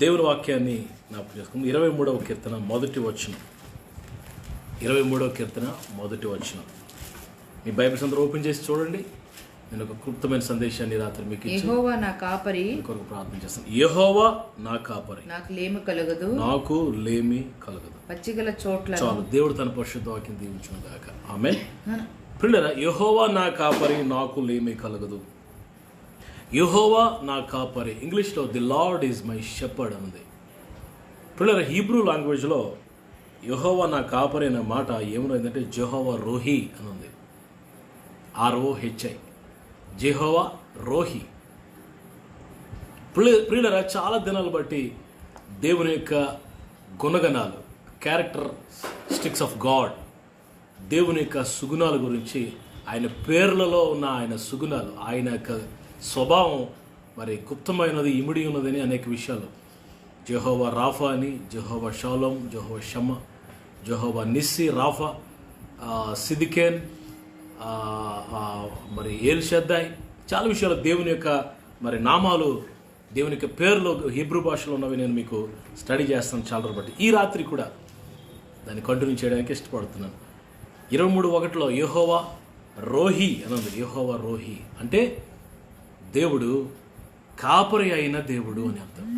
దేవుని వాక్యాన్ని జ్ఞాపకం చేసుకుందాం. 23వ కీర్తన మొదటి వచనం. 23వ కీర్తన మొదటి వచనం. మీ బైబిల్స్ అందరూ ఓపెన్ చేసి చూడండి. నేను ఒక క్లుప్తమైన సందేశాన్ని రాత్రి మీకు ఇచ్చి యెహోవా నా కాపరి, కొరకు ప్రార్థన చేస్తాను. యెహోవా నా కాపరి, నాకు లేమి కలగదు, నాకు లేమి కలగదు. పచ్చిగల చోట్ల చాలు. దేవుడు తన పరిశుద్ధ వాక్యం దీవించును గాక. ఆమేన్. ప్రియులారా, యెహోవా నా కాపరి, నాకు లేమి కలగదు. యెహోవా నా కాపరి. ఇంగ్లీష్లో the lord is my shepherd ఉంది. ప్రియులారా, హీబ్రూ లాంగ్వేజ్లో యెహోవా నా కాపరి అనే మాట ఏమన్నదంటే జెహోవా రోహి అని ఉంది. ROHI, Jehovah Rohi. ప్రియులారా, చాలా దినాలు బట్టి దేవుని యొక్క గుణగణాలు, క్యారెక్టరిస్టిక్స్ ఆఫ్ గాడ్, దేవుని యొక్క సుగుణాల గురించి, ఆయన పేర్లలో ఉన్న ఆయన సుగుణాలు, ఆయన యొక్క స్వభావం మరి గుప్తమైనది, ఇమిడి ఉన్నదని అనేక విషయాలు. జెహోవా రాఫా అని, Jehovah Shalom, Jehovah Shammah, Jehovah Nissi, Rapha, Tsidkenu, మరి ఏల్ షద్దాయ్, చాలా విషయాలు దేవుని యొక్క మరి నామాలు, దేవుని యొక్క పేర్లు హీబ్రూ భాషలో ఉన్నవి నేను మీకు స్టడీ చేస్తాను చాలా రోజులు బట్టి. ఈ రాత్రి కూడా దాన్ని కంటిన్యూ చేయడానికి ఇష్టపడుతున్నాను. 23:1 యెహోవా రోహి అని ఉంది. యెహోవా రోహి అంటే దేవుడు కాపరి అయిన దేవుడు అని అర్థం.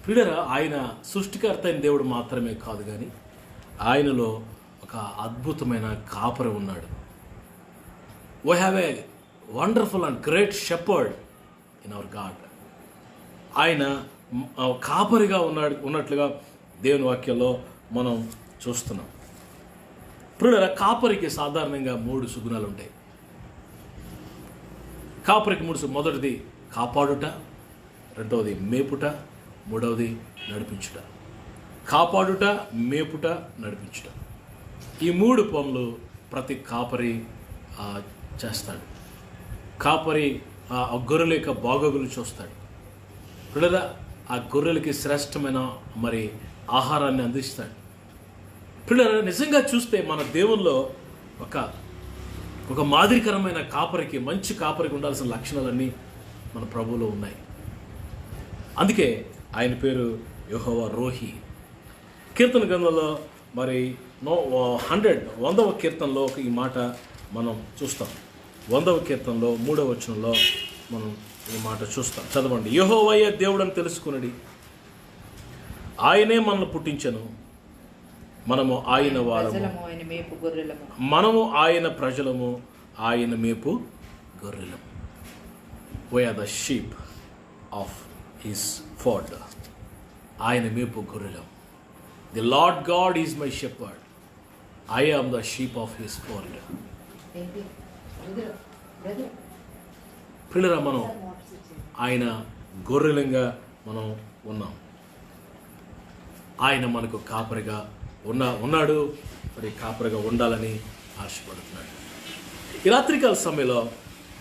ప్రియులారా, ఆయన సృష్టికర్త అయిన దేవుడు మాత్రమే కాదు, కానీ ఆయనలో ఒక అద్భుతమైన కాపరి ఉన్నాడు. We have a wonderful and great shepherd in our God. ఆయన కాపరిగా ఉన్నట్లుగా దేవుని వాక్యంలో మనం చూస్తున్నాం. ప్రియులారా, కాపరికి సాధారణంగా 3 సుగుణాలు ఉంటాయి. కాపరికి 3. మొదటిది కాపాడుట, రెండవది మేపుట, మూడవది నడిపించుట. కాపాడుట, మేపుట, నడిపించుట, ఈ 3 పనులు ప్రతి కాపరి చేస్తాడు. కాపరి ఆ గొర్రెల యొక్క బాగోగులు చూస్తాడు. లేదా ఆ గొర్రెలకి శ్రేష్టమైన మరి ఆహారాన్ని అందిస్తాడు. పిల్లలు నిజంగా చూస్తే మన దేవుల్లో ఒక మాదిరికరమైన కాపరికి, మంచి కాపరికి ఉండాల్సిన లక్షణాలన్నీ మన ప్రభువులో ఉన్నాయి. అందుకే ఆయన పేరు యెహోవా రోహి. కీర్తన గ్రంథంలో మరి 100వ కీర్తనలో ఈ మాట మనం చూస్తాం. 100వ కీర్తనలో 3వ వచనంలో మనం ఈ మాట చూస్తాం. చదవండి. యెహోవాయే దేవుడని తెలుసుకునడి, ఆయనే మనల్ని పుట్టించెను, మనము ఆయన వారము, మనము ఆయన ప్రజలము, ఆయన మేపు గొర్రెలము. We are the sheep of his fold. ఆయన మేపు గొర్రెలము. The Lord God is my shepherd. I am the sheep of his fold. పిల్లరా, మనం ఆయన గొర్రెలంగా మనం ఉన్నాం. ఆయన మనకు కాపరిగా ఉన్నాడు, మరి కాపరిగా ఉండాలని ఆశపడుతున్నాడు. ఈ రాత్రికాల సమయంలో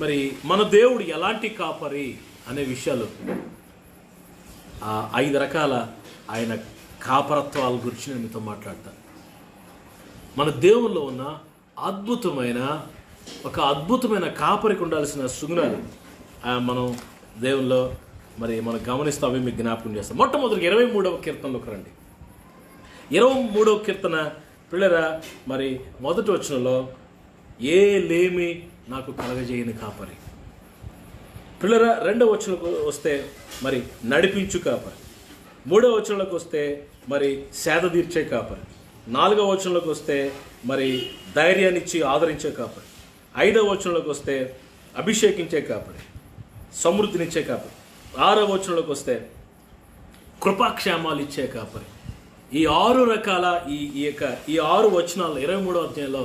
మరి మన దేవుడు ఎలాంటి కాపరి అనే విషయాలు 5 రకాల ఆయన కాపరత్వాల గురించి నేను మీతో మాట్లాడతాను. మన దేవుల్లో ఉన్న అద్భుతమైన కాపరికి ఉండాల్సిన సుగుణాలు మనం దేవుల్లో మరి మనం గమనిస్తాం. అవి మీకు జ్ఞాపకం చేస్తాం. మొట్టమొదటి 23వ కీర్తనలోకి రండి. 23వ కీర్తన పిల్లరా, మరి మొదటి వచనంలో ఏ లేమి నాకు కలగజేయని కాపరి. పిల్లరా, 2వ వచనంలోకి వస్తే మరి నడిపించు కాపరి. 3వ వచనంలోకి వస్తే మరి సేద తీర్చే కాపరి. 4వ వచనంలోకి వస్తే మరి ధైర్యాన్ని ఇచ్చి ఆదరించే కాపరి. 5వ వచనంలోకి వస్తే అభిషేకించే కాపరి, సమృద్ధినిచ్చే కాపరి. 6వ వచనంలోకి వస్తే కృపాక్షేమాలు ఇచ్చే కాపరి. ఈ 6 రకాల ఈ 6 వచనాలు 23వ అధ్యాయంలో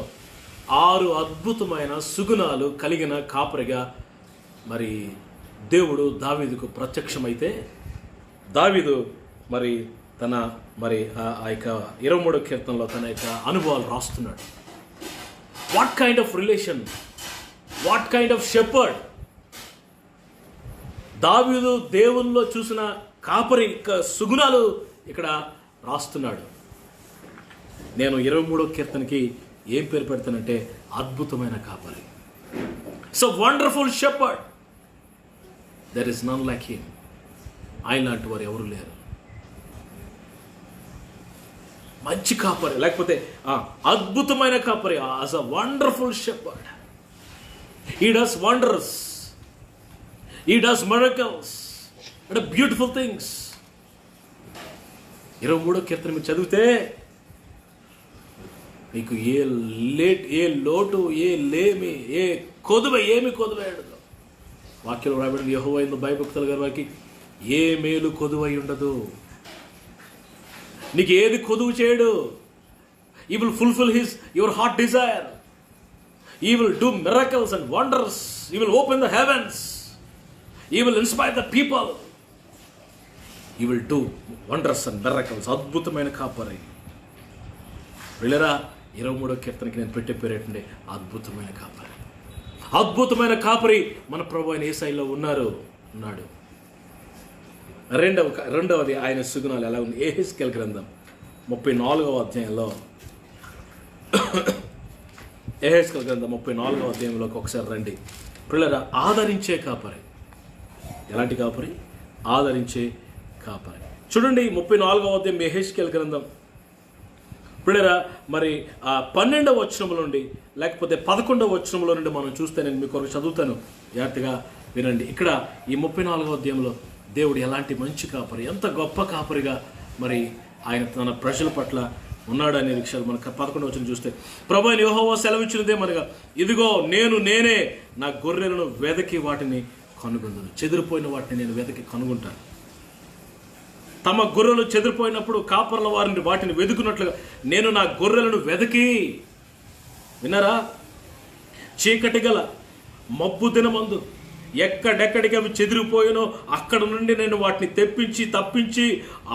6 అద్భుతమైన సుగుణాలు కలిగిన కాపరిగా మరి దేవుడు దావీదుకు ప్రత్యక్షమైతే, దావీదు మరి తన మరి ఆ యొక్క 23వ కీర్తనలో తన యొక్క అనుభవాలు రాస్తున్నాడు. What kind of relation, what kind of shepherd. దావీదు దేవుల్లో చూసిన కాపరి సుగుణాలు ఇక్కడ రాస్తున్నాడు. నేను 23వ కీర్తనకి ఏం పేరు పెడతానంటే అద్భుతమైన కాపరి. So wonderful shepherd, there is none like him. ఆయన లాంటి వారు ఎవరు లేరు. మంచి కాపరి, లేకపోతే అద్భుతమైన కాపరి, as a wonderful shepherd. He does wonders, he does miracles and beautiful things. 23వ కీర్తన మీరు చదివితే మీకు ఏ లోటు, ఏ లేమి, ఏ కొదువ, ఏమి కొదువేయడు. వాక్యంలో రాబడింది, యెహోవా యందు భయభక్తులు గల వారికి ఏ మేలు కొదువై ఉండదు. నీకు ఏది కొదువు చేయడు. He will fulfill your heart desire. He will do miracles and wonders. He will open the heavens. He will inspire the people. He will do wonders and miracles. అద్భుతమైన కాపరి. వెళ్ళరా 23వ కీర్తనకి నేను పెట్టే పేరేటండి అద్భుతమైన కాపరి. అద్భుతమైన కాపరి మన ప్రభు అయిన యేసయ్యలో ఉన్నాడు. రెండవది ఆయన సుగుణాలు ఎలా ఉంది? యెహెజ్కేలు గ్రంథం 34వ అధ్యాయంలో, యెహెజ్కేలు గ్రంథం 34వ అధ్యాయంలోకి ఒకసారి రండి. పిల్లరా, ఆదరించే కాపరి. ఎలాంటి కాపరి? ఆదరించే కాపరి. చూడండి 34వ అధ్యాయం యెహెజ్కేలు గ్రంథం. పిల్లరా, మరి 12వ వచనంలో నుండి లేకపోతే 11వ వచనంలో నుండి మనం చూస్తే, నేను మీకు ఒక చదువుతాను, జాగ్రత్తగా వినండి. ఇక్కడ ఈ 34వ అధ్యాయంలో దేవుడు ఎలాంటి మంచి కాపరి, ఎంత గొప్ప కాపరిగా మరి ఆయన తన ప్రజల పట్ల ఉన్నాడనే విషయాలు మనకు 11వ వచనం చూస్తే, ప్రభువైన యెహోవా సెలవిచ్చినదేమనగా, ఇదిగో నేనే నా గొర్రెలను వెదకి వాటిని కనుగొందును. చెదిరిపోయిన వాటిని నేను వెదకి కనుగొంటాను. తమ గొర్రెలు చెదిరిపోయినప్పుడు కాపర్ల వారిని వాటిని వెతుకున్నట్లుగా నేను నా గొర్రెలను వెదకి, విన్నారా, చీకటి గల మబ్బు దినమందు ఎక్కడెక్కడికి అవి చెదిరిపోయినో అక్కడ నుండి నేను వాటిని తప్పించి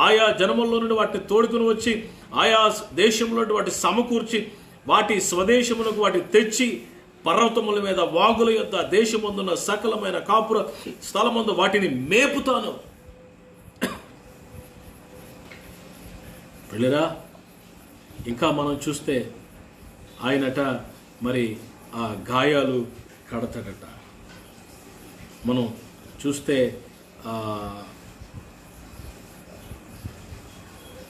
ఆయా జనముల్లో నుండి వాటిని తోడుకుని వచ్చి ఆయా దేశంలో వాటి సమకూర్చి వాటి స్వదేశములకు వాటిని తెచ్చి పర్వతముల మీద, వాగుల యొద్ద, దేశమందున్న సకలమైన కాపుర స్థలమందు వాటిని మేపుతాను. వెళ్ళిరా, ఇంకా మనం చూస్తే ఆయనట మరి ఆ గాయాలు కడతాడట. మనం చూస్తే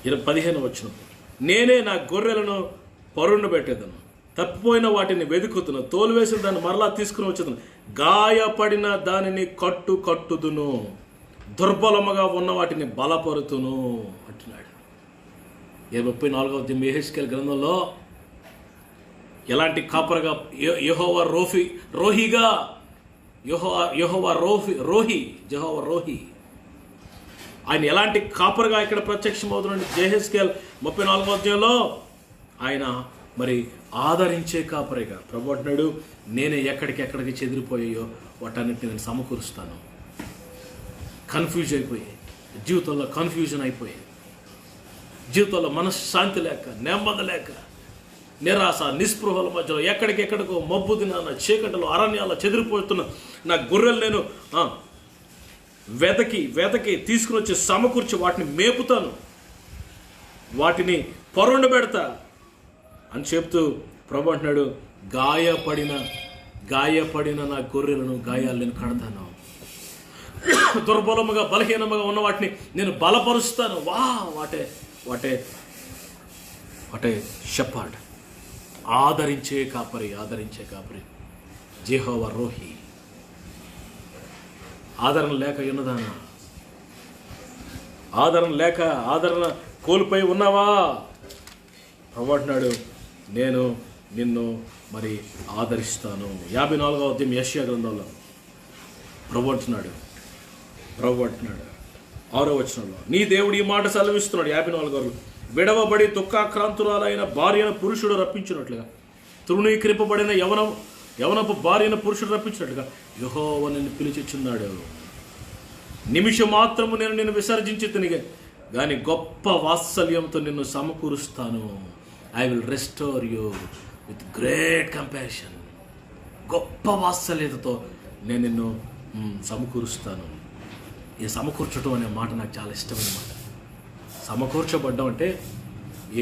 15వ వచనం, నేనే నా గొర్రెలను పరుండ పెట్టేదను, తప్పిపోయిన వాటిని వెతుకుతును, తోలువేసిన దాన్ని మరలా తీసుకుని వచ్చేదను, గాయపడిన దానిని కట్టుదును, దుర్బలముగా ఉన్న వాటిని బలపరుతును అంటున్నాడు. 34వ అధ్యాయం యెహెజ్కేలు గ్రంథంలో ఎలాంటి కాపరిగా, యెహోవా రోహిగా, యెహోవా రోహి, ఆయన ఎలాంటి కాపరిగా ఇక్కడ ప్రత్యక్షమవుతున్నాడు. యెహెజ్కేలు 34వ అధ్యాయంలో ఆయన మరి ఆదరించే కాపరిగా. ప్రభు అంటున్నాడు, నేనే ఎక్కడికి చెదిరిపోయాయో వాటన్నిటిని నేను సమకూరుస్తాను. కన్ఫ్యూజ్ అయిపోయాయి, జీవితంలో కన్ఫ్యూజన్ అయిపోయాయి, జీవితంలో మనశ్శాంతి లేక, నెమ్మది లేక, నిరాశ, నిస్పృహల మధ్యలో ఎక్కడికెక్కడికో మబ్బు దినాన, చీకటిలో, అరణ్యాల్లో చెదిరిపోతున్న నా గొర్రెలు నేను వెతకి తీసుకుని వచ్చి సమకూర్చి వాటిని మేపుతాను, వాటిని పరుండ పెడతా అని చెప్తూ ప్రభు అంటున్నాడు, గాయపడిన నా గొర్రెలను గాయాలు నేను కడతాను, దుర్బలముగా బలహీనముగా ఉన్న వాటిని నేను బలపరుస్తాను. వాటే షెపర్డ్, ఆదరించే కాపరి. యెహోవా రోహి. ఆదరణ లేక ఉన్నదానా? ఆదరణ కోల్పోయి ఉన్నావా? ప్రభు అంటున్నాడు, నేను నిన్ను మరి ఆదరిస్తాను. 54వ అధ్యాయం యెషయా గ్రంథంలో ప్రభు అంటున్నాడు 6వ వచనంలో, నీ దేవుడు ఈ మాట సెలవిస్తున్నాడు. 54 విడవబడి దుఃఖాక్రాంతురాలైన భార్యను పురుషుడు రప్పించినట్లుగా, తృణీకరింపబడిన యవనపు భార్యను పురుషుడు రప్పించినట్లుగా యెహోవా నిన్ను పిలిచిచున్నాడు. నిమిషం మాత్రము నేను నిన్ను విసర్జించి తినిగా కానీ గొప్ప వాత్సల్యంతో నిన్ను సమకూరుస్తాను. I will restore you with great compassion. గొప్ప వాత్సల్యతతో నేను నిన్ను సమకూరుస్తాను. ఈ సమకూర్చడం అనే మాట నాకు చాలా ఇష్టమైన మాట. సమకూర్చబడ్డం అంటే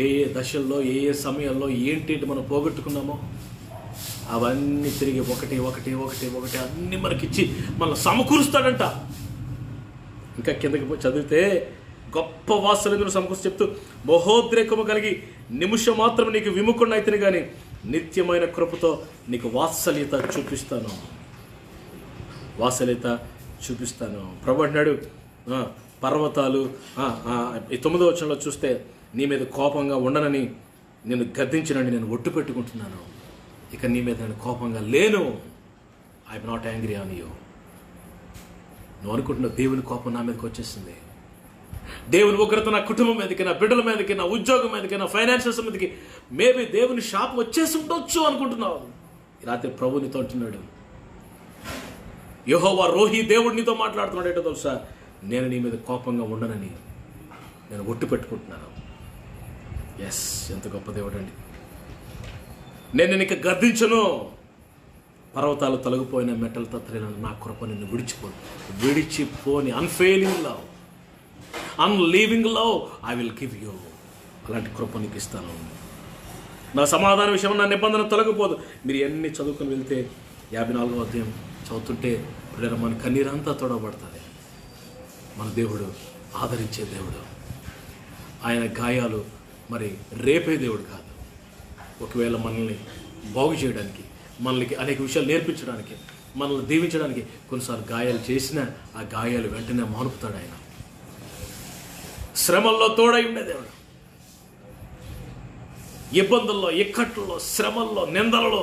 ఏ దశల్లో, ఏ సమయాల్లో ఏంటి మనం పోగొట్టుకున్నామో అవన్నీ తిరిగి ఒకటి అన్నీ మనకిచ్చి మనల్ని సమకూరుస్తాడంట. ఇంకా కిందకి చదివితే గొప్ప వాత్సల్యతను సమకూర్చి చెప్తూ, మహోద్రేకము కలిగి నిమిషం మాత్రం నీకు విముఖుడిని అయితేనే కానీ నిత్యమైన కృపతో నీకు వాత్సల్యత చూపిస్తాను. వాత్సల్యత చూపిస్తాను. ప్రభు అంటున్నాడు, పర్వతాలు ఈ 9వ వచనంలో చూస్తే, నీ మీద కోపంగా ఉండనని నేను గద్దించినని నేను ఒట్టు పెట్టుకుంటున్నాను. ఇక నీ మీద నేను కోపంగా లేను. I'm not angry on you. నువ్వు అనుకుంటున్నావు దేవుని కోపం నా మీదకి వచ్చేసింది, దేవుని ఉగ్రత నా కుటుంబం మీదకి, నా బిడ్డల మీదకి, నా ఉద్యోగం మీదకి, నా ఫైనాన్షియల్స్ మీదకి, మేబీ దేవుని శాపం వచ్చేసి ఉండొచ్చు అనుకుంటున్నావు. ఈ రాత్రి ప్రభు నీతో అంటున్నాడు, యెహోవా రోహి దేవుడు నీతో మాట్లాడుతున్నాడు. ఏంటో తెలుసా, నేను నీ మీద కోపంగా ఉండనని నేను ఒట్టు పెట్టుకుంటున్నాను. ఎస్, ఎంత గొప్ప దేవుడు అండి. నేను నీకు గద్దించను. పర్వతాలు తొలగిపోయిన మెట్టలు తత్తరిన నా కృప నిన్ను విడిచిపోని unfailing love, unleaving love I will give you. అలాంటి కృప నీకు ఇస్తాను. నా సమాధాన విషయం, నా నిబంధన తొలగిపోదు. మీరు ఎన్ని చదువుకొని వెళ్తే 54వ అధ్యాయం చదువుతుంటే మన కన్నీరంతా తొడవబడుతుంది. మన దేవుడు ఆదరించే దేవుడు. ఆయన గాయాలు మరి రేపే దేవుడు కాదు. ఒకవేళ మనల్ని బాగు చేయడానికి, మనకి అనేక విషయాలు నేర్పించడానికి, మనల్ని దీవించడానికి కొన్నిసార్లు గాయాలు చేసినా ఆ గాయాలు వెంటనే మానుపుతాడు ఆయన. శ్రమల్లో తోడై ఉండే దేవుడు. ఇబ్బందుల్లో, ఇక్కట్లలో, శ్రమల్లో, నిందలలో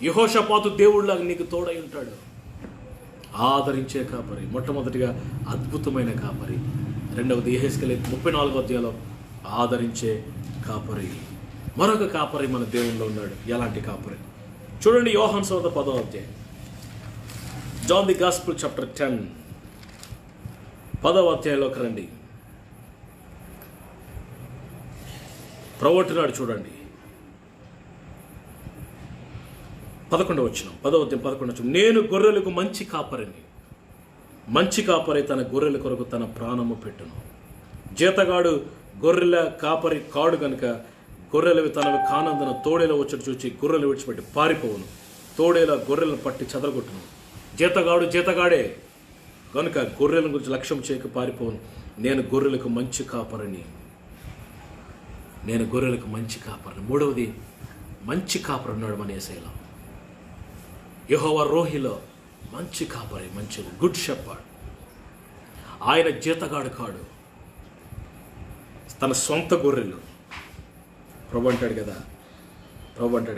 యెహోషాపాతు దేవుడిలాగా నీకు తోడై ఉంటాడు. ఆదరించే కాపరి. మొట్టమొదటిగా అద్భుతమైన కాపరి. రెండవది యెహెజ్కేలు 34వ అధ్యాయంలో ఆదరించే కాపరి. మరొక కాపరి మన దేవుల్లో ఉన్నాడు. ఎలాంటి కాపరి చూడండి. యోహాను సువార్త 10వ అధ్యాయం, జాన్ ది గాస్పెల్ చాప్టర్ 10, 10వ అధ్యాయంలోకి రండి. ప్రవక్తనాడు చూడండి. 11వ వచనం, 10వ అధ్యాయం 11వ వచనం. నేను గొర్రెలకు మంచి కాపరిని, మంచి కాపరి తన గొర్రెల కొరకు తన ప్రాణము పెట్టును. జీతగాడు గొర్రెల కాపరి కాడు కనుక గొర్రెలవి తనవి కానందున తోడేలో వచ్చి చూచి గొర్రెలు విడిచిపెట్టి పారిపోవును. తోడేలా గొర్రెలను పట్టి చెదరగొట్టును. జీతగాడు జీతగాడే కనుక గొర్రెల గురించి లక్ష్యం చేయక పారిపోవును. నేను గొర్రెలకు మంచి కాపరిని, నేను గొర్రెలకు మంచి కాపరిని. మూడవది మంచి కాపరి ఉన్నాడు మన యేసయ్యలో. యెహోవా రోహిలో మంచి కాపరి, మంచి గుడ్ షెపర్డ్. ఆయన జీతగాడు కాడు, తన సొంత గొర్రెలు. ప్రభు అంటాడు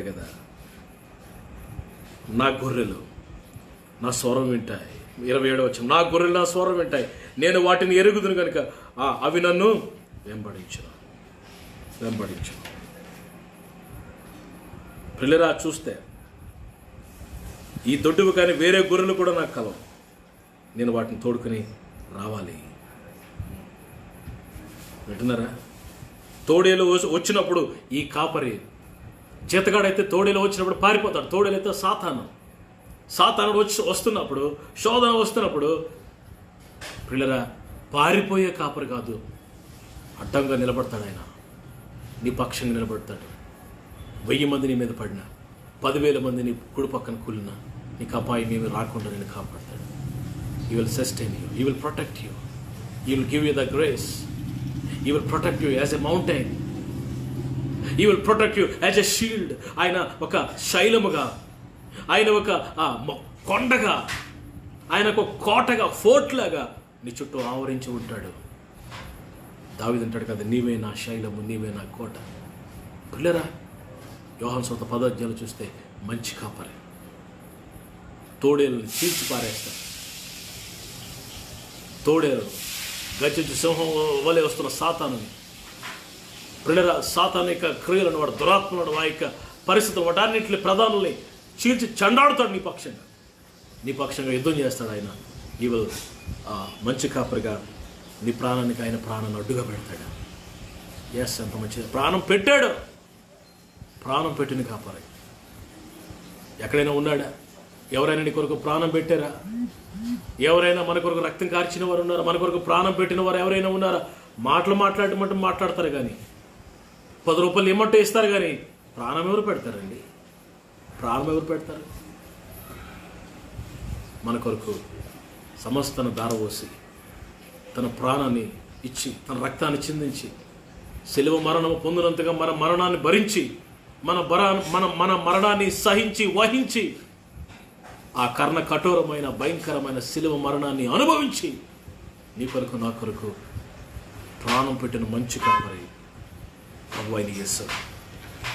కదా, నా గొర్రెలు నా స్వరం వింటాయి. 27వ వచనం, నా గొర్రెలు నా స్వరం వింటాయి, నేను వాటిని ఎరుగుదును కనుక అవి నన్ను వెంబడించును. పిల్లరా చూస్తే ఈ దొడ్డువి కానీ వేరే గొర్రెలు కూడా నాకు కలవు. నేను వాటిని తోడుకుని రావాలి. వింటున్నారా? తోడేలు వచ్చినప్పుడు ఈ కాపరి, జీతగాడైతే తోడేలు వచ్చినప్పుడు పారిపోతాడు. తోడేలు అయితే సాతానుడు వస్తున్నప్పుడు, శోధన వస్తున్నప్పుడు పిల్లరా పారిపోయే కాపరి కాదు, అడ్డంగా నిలబడతాడు. ఆయన నీ పక్షంగా నిలబడతాడు. 1000 మంది నీ మీద పడినా, 10,000 మంది నీ కుడి పక్కన కూలినా నీకు అపాయం ఏమి రాకుండా నేను కాపాడతాడు. He will sustain you, He will protect you, He will give you the grace, He will protect you as a mountain, He will protect you as a shield. ఆయన ఒక శైలముగా, ఆయన ఒక కొండగా, ఆయన ఒక కోటగా, ఫోర్ట్ లాగా నీ చుట్టూ ఆవరించి ఉంటాడు. దావీదు అంటాడు కదా, నీవే నా శైలము, నీవే నా కోట. పిల్లరా, యోహాను సువార్త 10వ అధ్యాయంలో చూస్తే మంచి కాపరి. తోడేలను చీల్చి పారేస్తాడు. తోడేలు గర్జించు సింహం వలె వస్తున్న సాతానుని, పిల్లరా, సాతాను యొక్క క్రియలను, వాడు దురాత్మలను, వారి యొక్క పరిస్థితులు, వాటన్నింటిని ప్రధానుల్ని చీల్చి చండాడుతాడు. నీ పక్షంగా యుద్ధం చేస్తాడు ఆయన. ఈ మంచి కాపరిగా నీ ప్రాణానికి ఆయన ప్రాణాన్ని అడ్డుగా పెడతాడు. ఎస్, ఎంత మంచిది. ప్రాణం పెట్టాడు. ప్రాణం పెట్టిన కాపరి ఎక్కడైనా ఉన్నాడా? ఎవరైనా నీ కొరకు ప్రాణం పెట్టారా? ఎవరైనా మన కొరకు రక్తం కార్చిన వారు ఉన్నారా? మన కొరకు ప్రాణం పెట్టిన వారు ఎవరైనా ఉన్నారా? మాటలు మాట్లాడమంటే మాట్లాడతారు కానీ, 10 రూపాయలు ఇమ్మంటే ఇస్తారు కానీ ప్రాణం ఎవరు పెడతారండి? ప్రాణం ఎవరు పెడతారు? మన కొరకు సమస్తను దారవోసి తన ప్రాణాన్ని ఇచ్చి, తన రక్తాన్ని చిందించి, శిలువ మరణము పొందినంతగా మన మరణాన్ని భరించి, మన మరణాన్ని సహించి వహించి, ఆ కర్ణ కఠోరమైన భయంకరమైన శిలువ మరణాన్ని అనుభవించి నీ కొరకు నా కొరకు ప్రాణం పెట్టిన మంచి కాపరి ప్రభువైన యేసు.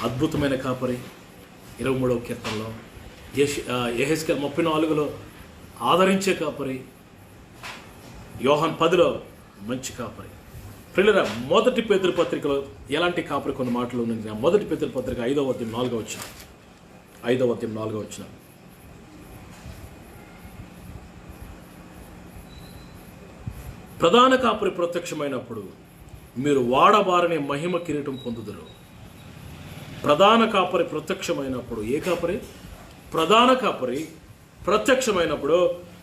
అద్భుతమైన కాపరి. 23వ కీర్తనలో, యెహెజ్కేలు 34లో ఆదరించే కాపరి, యోహాను 10లో మంచి కాపరి. ప్రియులారా, మొదటి పేతురు పత్రికలో ఎలాంటి కాపరి కొన్ని మాటలు ఉన్నాయి. మొదటి పేతురు పత్రిక 5వ అధ్యాయం 4వ వచనం. ప్రధాన కాపరి ప్రత్యక్షమైనప్పుడు మీరు వాడబారని మహిమ కిరీటం పొందుదురు. ప్రధాన కాపరి ప్రత్యక్షమైనప్పుడు, ఏ కాపరి? ప్రధాన కాపరి ప్రత్యక్షమైనప్పుడు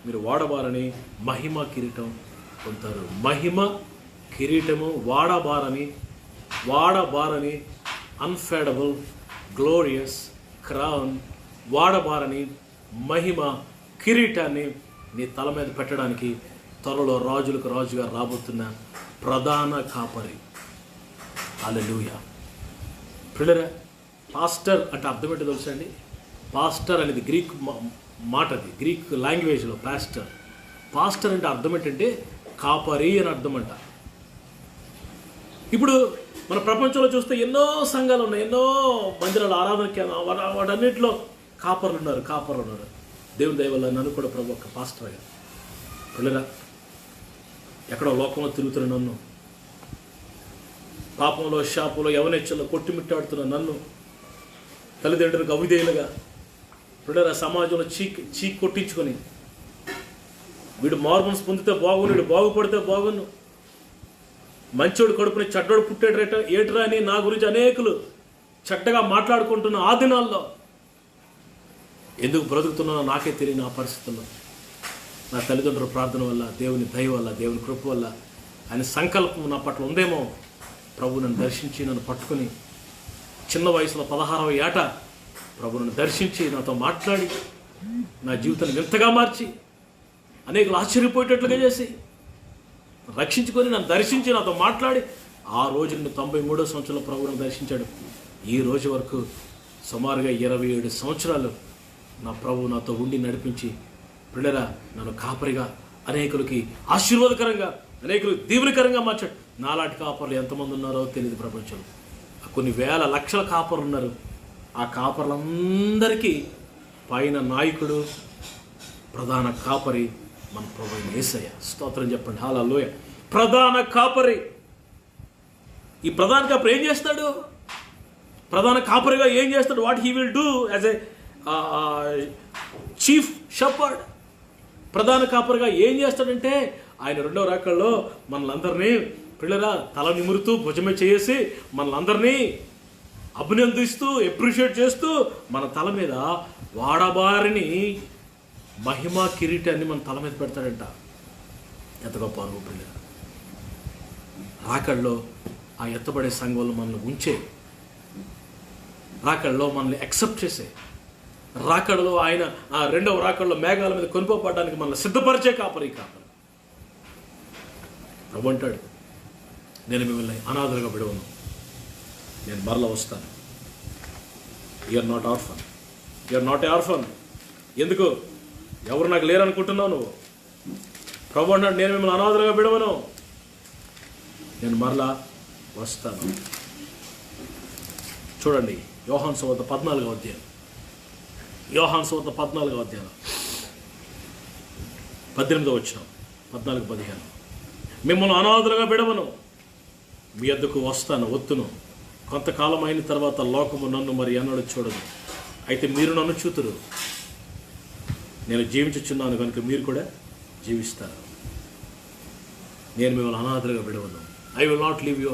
మీరు వాడబారని మహిమ కిరీటం పొందుతారు. మహిమ కిరీటము, వాడబారని అన్ఫేడబుల్ గ్లోరియస్ క్రౌన్, వాడబారని మహిమ కిరీటాన్ని నీ తల మీద పెట్టడానికి త్వరలో రాజులకు రాజుగా రాబోతున్న ప్రధాన కాపరి. హల్లెలూయా. ప్రియులారా, పాస్టర్ అంటే అర్థం ఏంటో తెలుసా అండి? పాస్టర్ అనేది గ్రీక్ మాట, అది గ్రీక్ లాంగ్వేజ్లో పాస్టర్ అంటే అర్థం ఏంటంటే కాపరి అని అర్థం అంట. ఇప్పుడు మన ప్రపంచంలో చూస్తే ఎన్నో సంఘాలు ఉన్నాయి, ఎన్నో మందిరాలు, ఆరాధన వాటన్నిటిలో కాపర్లు ఉన్నారు. దేవుని దయ వల్ల నన్ను కూడా ప్రభు ఒక పాస్టర్గా, పిల్లరా, ఎక్కడో లోకంలో తిరుగుతున్న నన్ను, పాపంలో శాపంలో యవనెచ్చలో కొట్టిమిట్టాడుతున్న నన్ను, తల్లిదండ్రులకు అవిధేయులుగా పిల్లరా సమాజంలో చీకి కొట్టించుకొని, వీడు మార్మన్స్ పొందితే బాగుండు, వీడు బాగుపడితే బాగుండు, మంచోడు కడుపుని చెడ్డోడు పుట్టాడు ఏట్రా అని నా గురించి అనేకులు చెడ్డగా మాట్లాడుకుంటున్న ఆ దినాల్లో ఎందుకు బ్రతుకుతున్నానో నాకే తెలియని ఆ పరిస్థితుల్లో నా తల్లిదండ్రుల ప్రార్థన వల్ల, దేవుని దయ వల్ల, దేవుని కృప వల్ల, ఆయన సంకల్పం నా పట్ల ఉందేమో, ప్రభు నన్ను దర్శించి నన్ను పట్టుకుని చిన్న వయసులో 16వ ఏట ప్రభు నన్ను దర్శించి నాతో మాట్లాడి నా జీవితాన్ని వింతగా మార్చి అనేకులు ఆశ్చర్యపోయేటట్లుగా చేసి రక్షించుకొని నన్ను దర్శించి నాతో మాట్లాడి ఆ రోజు నుండి 93వ సంవత్సరంలో ప్రభు నన్ను దర్శించాడు. ఈ రోజు వరకు సుమారుగా 27 సంవత్సరాలు నా ప్రభు నాతో ఉండి నడిపించి పిల్లరా నన్ను కాపరిగా అనేకులకి ఆశీర్వాదకరంగా, అనేకులు దీవెనకరంగా మార్చాడు. నాలాంటి కాపర్లు ఎంతమంది ఉన్నారో తెలియదు ప్రపంచంలో. కొన్ని వేల లక్షల కాపర్లు ఉన్నారు. ఆ కాపర్లందరికీ పైన నాయకుడు, ప్రధాన కాపరి మన ప్రభువైన యేసయ్య. స్తోత్రం చెప్పండి. హల్లెలూయా. ప్రధాన కాపరి. ఈ ప్రధాన కాపరి ఏం చేస్తాడు? ప్రధాన కాపరిగా ఏం చేస్తాడు? What he will do as a chief shepherd. ప్రధాన కాపరిగా ఏం చేస్తాడంటే ఆయన 2వ రాకడలో మనలందరినీ పిల్లరా తల నిమురుతూ భుజమే చేసి మనలందరినీ అభినందిస్తూ అప్రిషియేట్ చేస్తూ మన తల మీద వాడబారిని మహిమా కిరీటాన్ని మన తల మీద పెడతాడంట. ఎంత గొప్ప అనుభవం పిల్లరా. రాకడలో ఆ ఎత్తబడే సంఘంలో మనల్ని ఉంచే, రాకడలో మనల్ని యాక్సెప్ట్ చేసే, రాకడలో ఆయన ఆ 2వ రాకడలో మేఘాల మీద కొనుకోపడడానికి మనల్ని సిద్ధపరిచే కాపరి. ప్రభు అంటాడు, నేను మిమ్మల్ని అనాథలుగా విడవను, నేను మరలా వస్తాను. You're not orphan, you're not a orphan. ఎందుకు? ఎవరు నాకు లేరనుకుంటున్నావు నువ్వు? ప్రభు అంటాడు, నేను మిమ్మల్ని అనాథలుగా విడవను, నేను మరలా వస్తాను. చూడండి, యోహాను సువార్త 14వ అధ్యాయం, 18వ వచనం, 14-15. మిమ్మల్ని అనాథలుగా విడవను, మీ వద్దకు వస్తాను, వత్తును. కొంతకాలం అయిన తర్వాత లోకము నన్ను మరి ఎన్నడూ చూడదు, అయితే మీరు నన్ను చూతురు. నేను జీవించుచున్నాను కనుక మీరు కూడా జీవిస్తారు. నేను మిమ్మల్ని అనాథలుగా విడవను. I will not leave you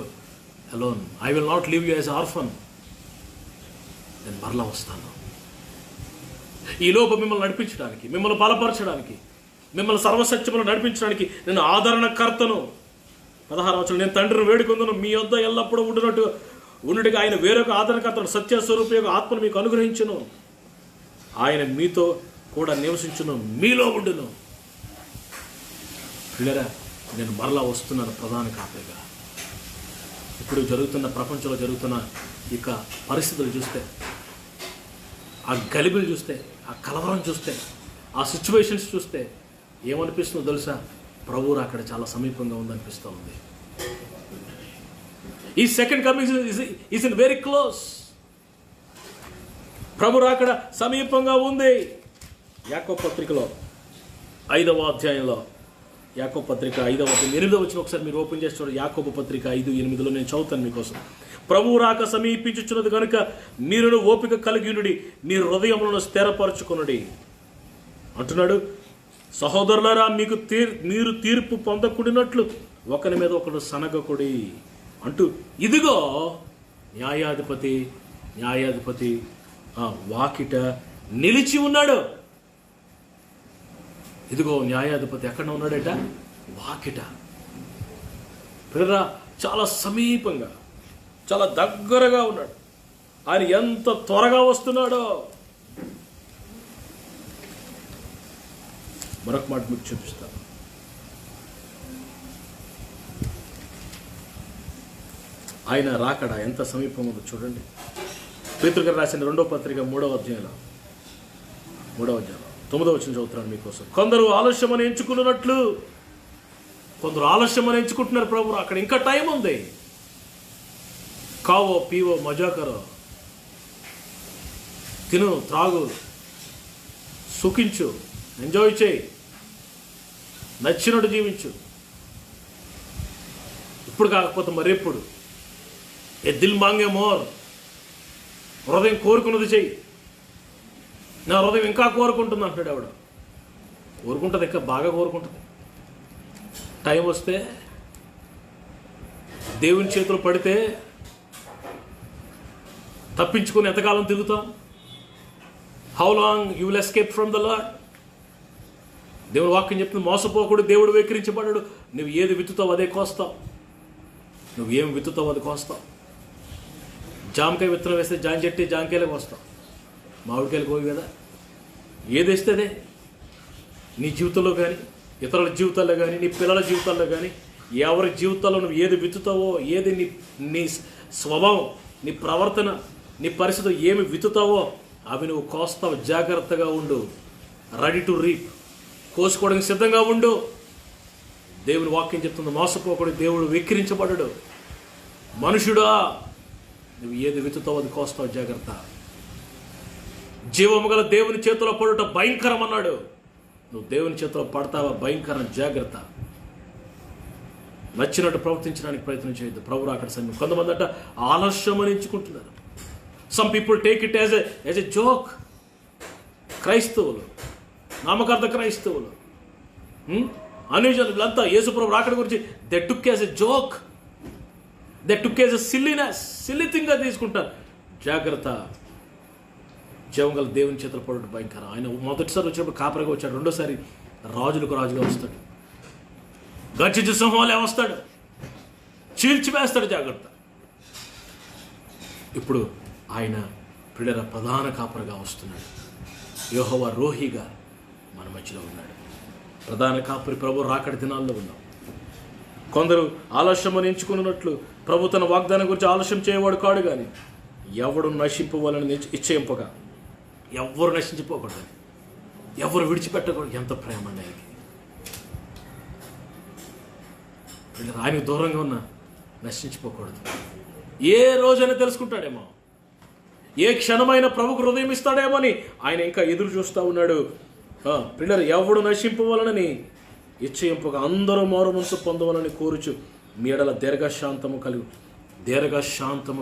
alone, I will not leave you as orphan. నేను మరలా వస్తాను. ఈ లోపు మిమ్మల్ని నడిపించడానికి, మిమ్మల్ని బలపరచడానికి, మిమ్మల్ని సర్వసత్యములు నడిపించడానికి నేను ఆదరణకర్తను. 16వ వచనం, నేను తండ్రిని వేడుకుందును, మీ వద్ద ఎల్లప్పుడూ ఉండుటకు ఆయన వేరొక ఆదరణకర్తను, సత్యస్వరూప యొక్క ఆత్మను మీకు అనుగ్రహించును. ఆయన మీతో కూడా నివసించును, మీలో ఉండును. పిల్లరా, నేను మరలా వస్తున్నాను ప్రధాన కాపరిగా. ఇప్పుడు జరుగుతున్న ప్రపంచంలో జరుగుతున్న ఇక పరిస్థితులు చూస్తే, ఆ గలిబిలు చూస్తే, ఆ కలవరం చూస్తే, ఆ సిచ్యువేషన్స్ చూస్తే ఏమనిపిస్తుందో తెలుసా? ప్రభువు అక్కడ చాలా సమీపంగా ఉందనిపిస్తూ ఉంది. ఈ second coming is in very close. ప్రభు అక్కడ సమీపంగా ఉంది. యాకోబు పత్రికలో 5వ అధ్యాయంలో, యాకోబు పత్రిక 5వ అధ్యాయం 8వ వచనం ఒకసారి మీరు ఓపెన్ చేసి చూడండి. యాకోబు పత్రిక 5:8 నేను చదువుతాను మీకోసం. ప్రభువు రాక సమీపించుచున్నది కనుక మీరును ఓపిక కలిగియుండుడి, మీ హృదయములను స్థిరపరచుకొనుడి అంటున్నాడు. సహోదరులారా, మీరు తీర్పు పొందకూడినట్లు ఒకరి మీద ఒకడు సనగకుడి అంటూ, ఇదిగో న్యాయాధిపతి వాకిట నిలిచి ఉన్నాడు. ఇదిగో న్యాయాధిపతి ఎక్కడ ఉన్నాడట? వాకిట. పిల్లరా, చాలా సమీపంగా, చాలా దగ్గరగా ఉన్నాడు. ఆయన ఎంత త్వరగా వస్తున్నాడో. మరొక మాట మీకు చూపిస్తాను. ఆయన రాకడ ఎంత సమీపం ఉందో చూడండి. పేతురు గారు రాసిన 2వ పత్రిక 3వ అధ్యాయంలో 9వ వచనం చదువుతున్నాను మీకోసం. కొందరు ఆలస్యమని ఎంచుకున్నట్లు, కొందరు ఆలస్యమని ఎంచుకుంటున్నారు. ప్రభు అక్కడ ఇంకా టైం ఉంది. కావో పీవో మజాకరో, తిను త్రాగు, సుఖించు, ఎంజాయ్ చేయి, నచ్చినట్టు జీవించు. ఇప్పుడు కాకపోతే మరెప్పుడు. ఏ దిల్ మాంగే మోర్, హృదయం కోరుకున్నది చెయ్యి. నా హృదయం ఇంకా కోరుకుంటుంది అంటాడు. ఆవిడ కోరుకుంటుంది, ఇంకా బాగా కోరుకుంటుంది. టైం వస్తే, దేవుని చేతులు పడితే తప్పించుకుని ఎంతకాలం తిరుగుతాం? How long you will escape from the lord? దేవుడు వాక్యం చెప్తుంది, మోసపోకూడదు, దేవుడు వెక్కిరించబడ్డాడు. నువ్వు ఏది విత్తుతావు అదే కోస్తావు. నువ్వు ఏం విత్తుతావు అది కోస్తావు. జామకాయ విత్తనం వేస్తే జామకాయలకు వస్తావు, మామిడికాయలు కోవి కదా. ఏది వేస్తే అదే. నీ జీవితంలో కానీ, ఇతరుల జీవితాల్లో కానీ, నీ పిల్లల జీవితాల్లో కానీ, ఎవరి జీవితాల్లో నువ్వు ఏది విత్తుతావో, ఏది నీ స్వభావం, నీ ప్రవర్తన, నీ పరిస్థితి ఏమి విత్తుతావో అవి నువ్వు కోస్తావు. జాగ్రత్తగా ఉండు. Ready to reap. కోసుకోవడానికి సిద్ధంగా ఉండు. దేవుని వాక్యం చెప్తుంది, మోసపోకూడదు, దేవుడు వెక్కిరించబడ్డాడు. మనుషుడా, నువ్వు ఏది విత్తుతావో అది కోస్తావు. జాగ్రత్త. జీవము గల దేవుని చేతిలో పడుట భయంకరం అన్నాడు. నువ్వు దేవుని చేతిలో పడతావా? భయంకరం. జాగ్రత్త. నచ్చినట్టు ప్రవర్తించడానికి ప్రయత్నం చేయొద్దు. ప్రభు అక్కడ సమయం. కొంతమంది అంట ఆలస్యం అని ఎంచుకుంటున్నారు. Some people take it as a joke. క్రైస్తవులు, నామకార్థ క్రైస్తవులు, అన్యూజువల్ వీళ్ళంతా యేసు ప్రభు రాకడ గురించి they took as a joke, they took as a silly థింగ్గా తీసుకుంటారు. జాగ్రత్త. జీవం గల దేవుని చేతులు పడడం భయంకరం. ఆయన మొదటిసారి వచ్చినప్పుడు కాపరిగా వచ్చాడు, రెండోసారి రాజులకు రాజుగా వస్తాడు, గర్జించు సింహంలే వస్తాడు, చీల్చివేస్తాడు. జాగ్రత్త. ఇప్పుడు ఆయన పిల్లల ప్రధాన కాపరిగా వస్తున్నాడు. యెహోవా రోహిగా మన మధ్యలో ఉన్నాడు. ప్రధాన కాపరి ప్రభు రాకడి దినాల్లో ఉన్నాం. కొందరు ఆలస్యమని ఎంచుకున్నట్లు ప్రభు తన వాగ్దానం గురించి ఆలస్యం చేయవాడు కాడు. కానీ ఎవడు నశింపవాలని ఇచ్చేయింపగా, ఎవరు నశించిపోకూడదు, ఎవరు విడిచిపెట్టకూడదు. ఎంత ప్రేమ అండి ఆయనకి. ఆయనకు దూరంగా ఉన్నా నశించిపోకూడదు. ఏ రోజైనా తెలుసుకుంటాడేమో, ఏ క్షణమైన ప్రభుకు హృదయం ఇస్తాడేమో అని ఆయన ఇంకా ఎదురు చూస్తూ ఉన్నాడు. పిల్లలు ఎవడు నశింపవాలనని ఇచ్చయింపగా అందరూ మారు మనసు పొందవాలని కోరుచు మీ ఎడల దీర్ఘశాంతము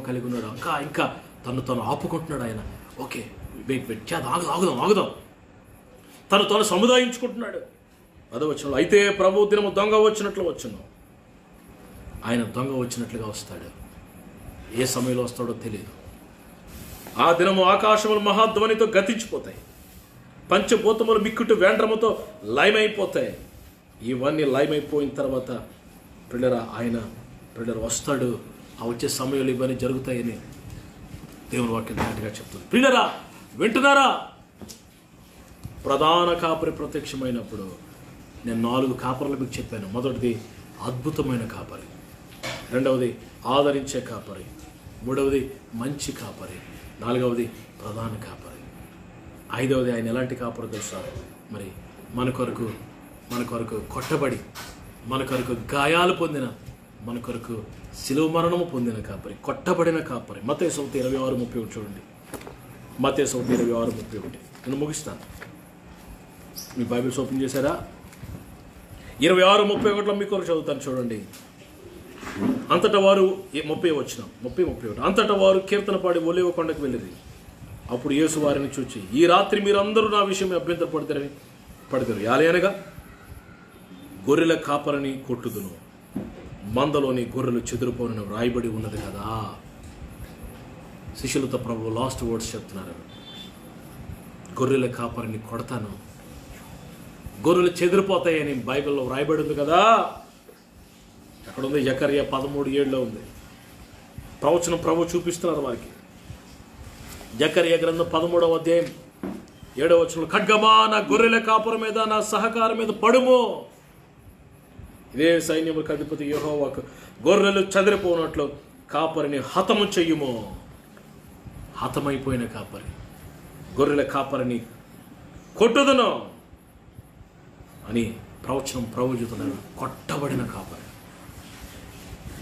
కలిగి ఉన్నాడు. ఇంకా తను ఆపుకుంటున్నాడు ఆయన. ఓకే, వెయిట్ ఆగుదాం. తను సముదాయించుకుంటున్నాడు. అదే వచ్చిన అయితే ప్రభు దినము దొంగ వచ్చినట్లు వచ్చును. ఆయన దొంగ వచ్చినట్లుగా వస్తాడు. ఏ సమయంలో వస్తాడో తెలియదు. ఆ దినము ఆకాశములు మహాధ్వనితో గతించిపోతాయి, పంచభూతములు మిక్కుటి వేండ్రముతో లయమైపోతాయి. ఇవన్నీ లయమైపోయిన తర్వాత ఆయన వస్తాడు. ఆ వచ్చే సమయంలో ఇవన్నీ జరుగుతాయని దేవుని వాక్యం గట్టిగా చెప్తుంది. పిల్లరా, వింటున్నారా? ప్రధాన కాపరి ప్రత్యక్షమైనప్పుడు నేను 4 కాపర్లు మీకు చెప్పాను. మొదటిది అద్భుతమైన కాపరి. రెండవది ఆదరించే కాపరి. మూడవది మంచి కాపరి. నాలుగవది ప్రధాన కాపరి. ఐదవది ఆయన ఎలాంటి కాపరి తెలుసా? మరి మన కొరకు కొట్టబడి, మన కొరకు గాయాలు పొందిన, మన కొరకు శిలువ మరణము పొందిన కాపరి, కొట్టబడిన కాపరి. మత్తయి 26:31 చూడండి. మత్తయి 26:31. నేను ముగిస్తాను. మీ బైబిల్స్ ఓపెన్ చేశారా? 26:31 మీ కొరకు చదువుతాను చూడండి. అంతటా వారు 30 అంతటా వారు కీర్తన పాడి ఒలీవ కొండకు వెళ్ళిరి. అప్పుడు యేసు వారిని చూచి, ఈ రాత్రి మీరందరూ నా విషయం అభ్యంతర పడతారు. యాలయనగా గొర్రెల కాపరిని కొట్టుదును, మందలోని గొర్రెలు చెదిరిపోనని రాయబడి ఉన్నది కదా. శిష్యులతో ప్రభు లాస్ట్ వర్డ్స్ చెప్తున్నారు. గొర్రెల కాపరిని కొడతాను, గొర్రెలు చెదిరిపోతాయని బైబిల్లో రాయబడి ఉంది కదా. ఎక్కడ ఉంది? జకర్యా 13:7 ఉంది. ప్రవచనం ప్రభు చూపిస్తున్నారు వారికి. జకర్యా గ్రంథం 13వ అధ్యాయం 7వ వచనంలో, ఖడ్గమా నా గొర్రెల కాపుర మీద, నా సహకారం మీద పడుము. ఇదే సైన్యములకు అధిపతి యెహోవాకు గొర్రెలు చెదిరిపోనట్లు కాపరిని హతము చెయ్యుము. హతమైపోయిన కాపరి, గొర్రెల కాపరిని కొట్టుదును అని ప్రవచనం ప్రభు చెబుతున్నారు. కొట్టబడిన కాపరి,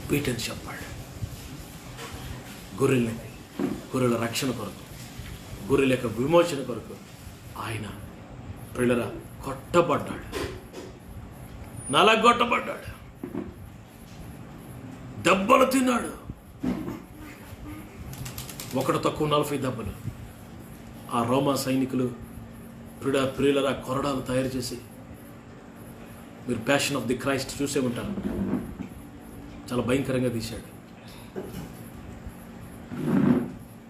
బీటెన్ చెప్పాడు. గొర్రెల రక్షణ కొరకు, గొర్రెల యొక్క విమోచన కొరకు ఆయన పిల్లరా కొట్టబడ్డాడు, నలగొట్టబడ్డాడు, దెబ్బలు తిన్నాడు. ఒకడు తక్కువ 40 దెబ్బలు. ఆ రోమా సైనికులు ప్రియులరా కొరడాలు తయారు చేసి, మీరు ప్యాషన్ ఆఫ్ ది క్రైస్ట్ చూసే ఉంటారు, చాలా భయంకరంగా తీశాడు.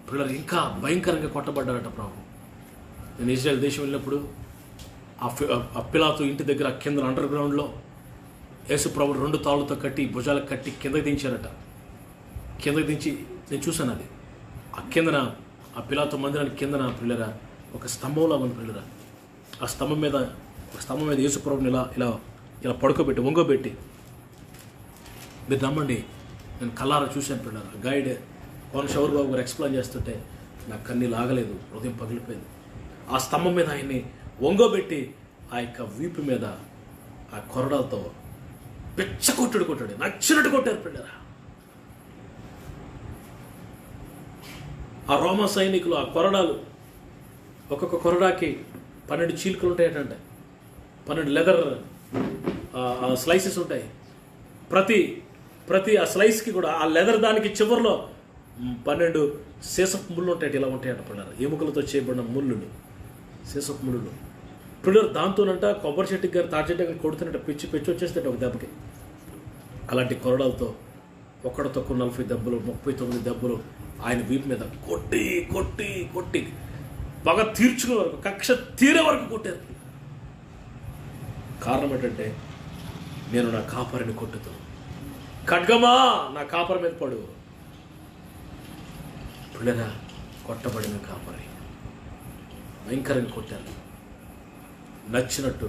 పిల్లలు ఇంకా భయంకరంగా కొట్టబడ్డారట ప్రభు. నేను ఇజ్రాయెల్ దేశం వెళ్ళినప్పుడు ఆ పిలాతు ఇంటి దగ్గర కింద అండర్ గ్రౌండ్లో యేసు ప్రభు 2 తాళ్ళతో కట్టి, భుజాలకు కట్టి కిందకి దించారట. కిందకి దించి నేను చూశాను. అది ఆ కిందన, ఆ పిలాతు మందిరానికి కిందన పిల్లరా ఒక స్తంభంలా ఉంది పిల్లరా. ఆ స్తంభం మీద యేసు ప్రభుని ఇలా పడుకోబెట్టి, వంగోబెట్టి, మీరు నమ్మండి, నేను కల్లారా చూశాను పిల్లరా. గైడ్ కోనశౌర్ బాబు గారు ఎక్స్ప్లెయిన్ చేస్తుంటే నాకు కన్నీళ్ళు ఆగలేదు, హృదయం పగిలిపోయింది. ఆ స్తంభం మీద ఆయన్ని వంగోబెట్టి ఆ యొక్క వీపు మీద ఆ కొరడాలతో కొట్టాడు, నచ్చినట్టు కొట్టారు పిల్లరా. ఆ రోమా సైనికులు ఆ కొరడాలు, ఒక్కొక్క కొరడాకి 12 చీలికలు ఉంటాయటంటే, 12 లెదర్ స్లైసెస్ ఉంటాయి. ప్రతి ఆ స్లైస్కి కూడా ఆ లెదర్ దానికి చివరిలో 12 సీసపు ముళ్ళు ఉంటాయి. ఇలా ఉంటాయట పిల్లలు, ఎముకలతో చేయబడిన ముళ్ళు, సీసపు ముళ్ళు పిల్లలు. దాంతోనంట కొబ్బరి చెట్టుకి గారు, తాటి చెట్టు గారు కొడుతున్నట్టు పెచ్చి వచ్చేస్తే ఒక దెబ్బకి. అలాంటి కొరడాలతో ఒకడు తక్కువ 40 దెబ్బలు, 39 దెబ్బలు ఆయన వీపు మీద కొట్టి కొట్టి కొట్టి పగ తీర్చుకునే వరకు, కక్ష తీరే వరకు కొట్టారు. కారణం ఏంటంటే, నేను నా కాపరిని కొట్టుతాను, ఖడ్గమా నా కాపరి మీద పడు. పిల్లరా కొట్టబడిన కాపరి భయంకరంగా కొట్టారు. నచ్చినట్టు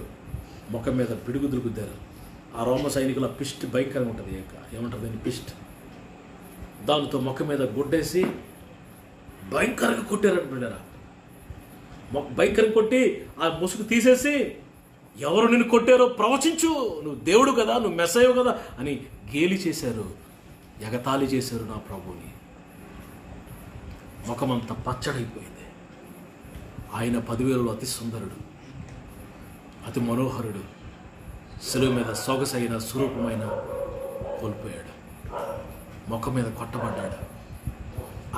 ముఖం మీద పిడుగుదులు గుద్దారు. ఆ రోమ సైనికుల పిస్ట్ భయంకరంగా ఉంటుంది. ఏమంటారు దాన్ని? పిస్ట్. దానితో ముఖం మీద గుడ్డేసి భయంకరంగా కొట్టారని పిల్లరా. భయంకరంగా కొట్టి ఆ ముసుగు తీసేసి, ఎవరు నిన్ను కొట్టారో ప్రవచించు, నువ్వు దేవుడు కదా, నువ్వు మెస్సయ్యవు కదా అని గేలి చేశారు, ఎగతాళి చేశారు నా ప్రభుని. ముఖమంతా పచ్చడైపోయింది. ఆయన 10,000లో అతి సుందరుడు, అతి మనోహరుడు, శిలువ మీద సొగసైన స్వరూపమైన కోల్పోయాడు, ముఖం మీద కొట్టబడ్డాడు.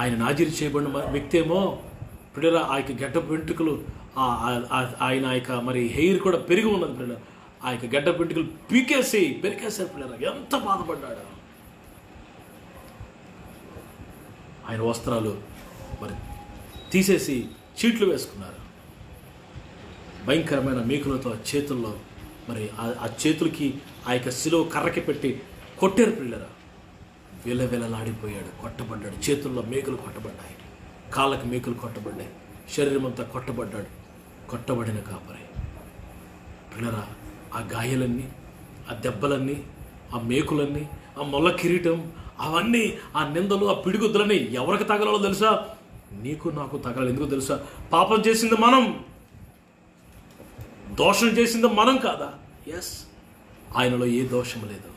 ఆయన నాజీరు చేయబడిన వ్యక్తి ఏమో పిల్లల ఆ యొక్క గడ్డపు వెంట్రుకలు, ఆయన ఆ యొక్క మరి హెయిర్ కూడా పెరిగి ఉన్నది పిల్లల. ఆ యొక్క గడ్డపు వెంట్రుకలు పెరికేశారు పిల్లల. ఎంత బాధపడ్డాడు. ఆయన వస్త్రాలు మరి తీసేసి చీట్లు వేసుకున్నారు. భయంకరమైన మేకులతో చేతుల్లో మరి ఆ చేతులకి ఆ యొక్క శిలువ కర్రకి పెట్టి కొట్టారు పిల్లరా. విలవిలలాడిపోయాడు, కొట్టబడ్డాడు. చేతుల్లో మేకులు కొట్టబడ్డాయి, కాళ్ళకి మేకులు కొట్టబడ్డాయి, శరీరం అంతా కొట్టబడ్డాడు. కొట్టబడిన కాపరి పిల్లరా. ఆ గాయాలన్నీ, ఆ దెబ్బలన్నీ ఆ మేకులన్నీ, ఆ మొల్ల కిరీటం, అవన్నీ, ఆ నిందలు, ఆ పిడిగుద్దులన్నీ ఎవరికి తగలాలో తెలుసా? నీకు నాకు తగలాలి. ఎందుకు తెలుసా? పాపం చేసింది మనం, దోషం చేసింది మనం కాదా? ఎస్, ఆయనలో ఏ దోషం లేదు.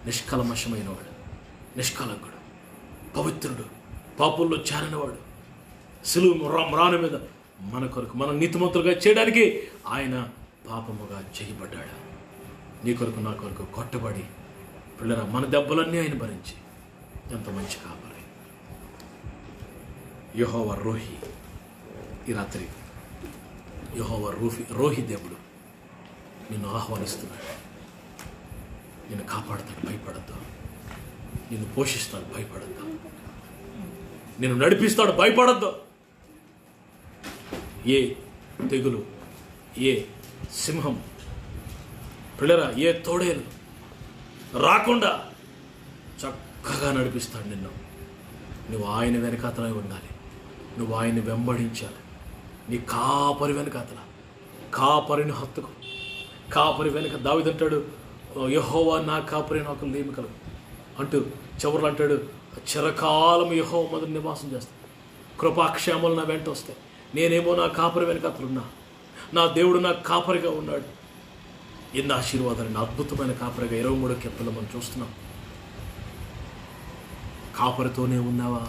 నిష్కల్మషమైన వాడు, నిష్కలంకుడు, పవిత్రుడు, పాపుల్లో చేరనివాడు, సిలువ మ్రాను మీద మన కొరకు, మనం నీతిమంతులుగా చేయడానికి ఆయన పాపముగా చేయబడ్డాడు. నీ కొరకు నా కొరకు కొట్టబడి పిల్లరా మన దెబ్బలన్నీ ఆయన భరించి ఎంత మంచి కాపరి. యెహోవా రోహి, ఈ రాత్రి యెహోవా రోహి దేవుడు నిన్ను ఆహ్వానిస్తున్నాడు. నిన్ను కాపాడుతాడు, భయపడద్దు. నిన్ను పోషిస్తాడు, భయపడద్దు. నిన్ను నడిపిస్తాడు, భయపడద్దు. ఏ తెగులు, ఏ సింహం పిల్లరా, ఏ తోడేలు రాకుండా చక్కగా నడిపిస్తాడు నిన్ను. నువ్వు ఆయన వెనకాతలే ఉండాలి, నువ్వు ఆయన్ని వెంబడించాలి. నీ కాపరి వెనకాతల, కాపరిని హత్తుకు. కాపరి వెనక దావీదంటాడు, యెహోవా నా కాపరి, నాకు లేమి కలదు అంటూ చివరిలో అంటాడు, చిరకాలం యెహోవా మొదటి నివాసం చేస్తాను, కృపాక్షేమాలు నా వెంట వస్తాయి. నేనేమో నా కాపరి వెనకాతలున్నా, నా దేవుడు నా కాపరిగా ఉన్నాడు. ఎన్ని ఆశీర్వాదాలు, అద్భుతమైన కాపరిగా 23వ కీర్తనలో మనం చూస్తున్నాం. కాపరితోనే ఉన్నావా?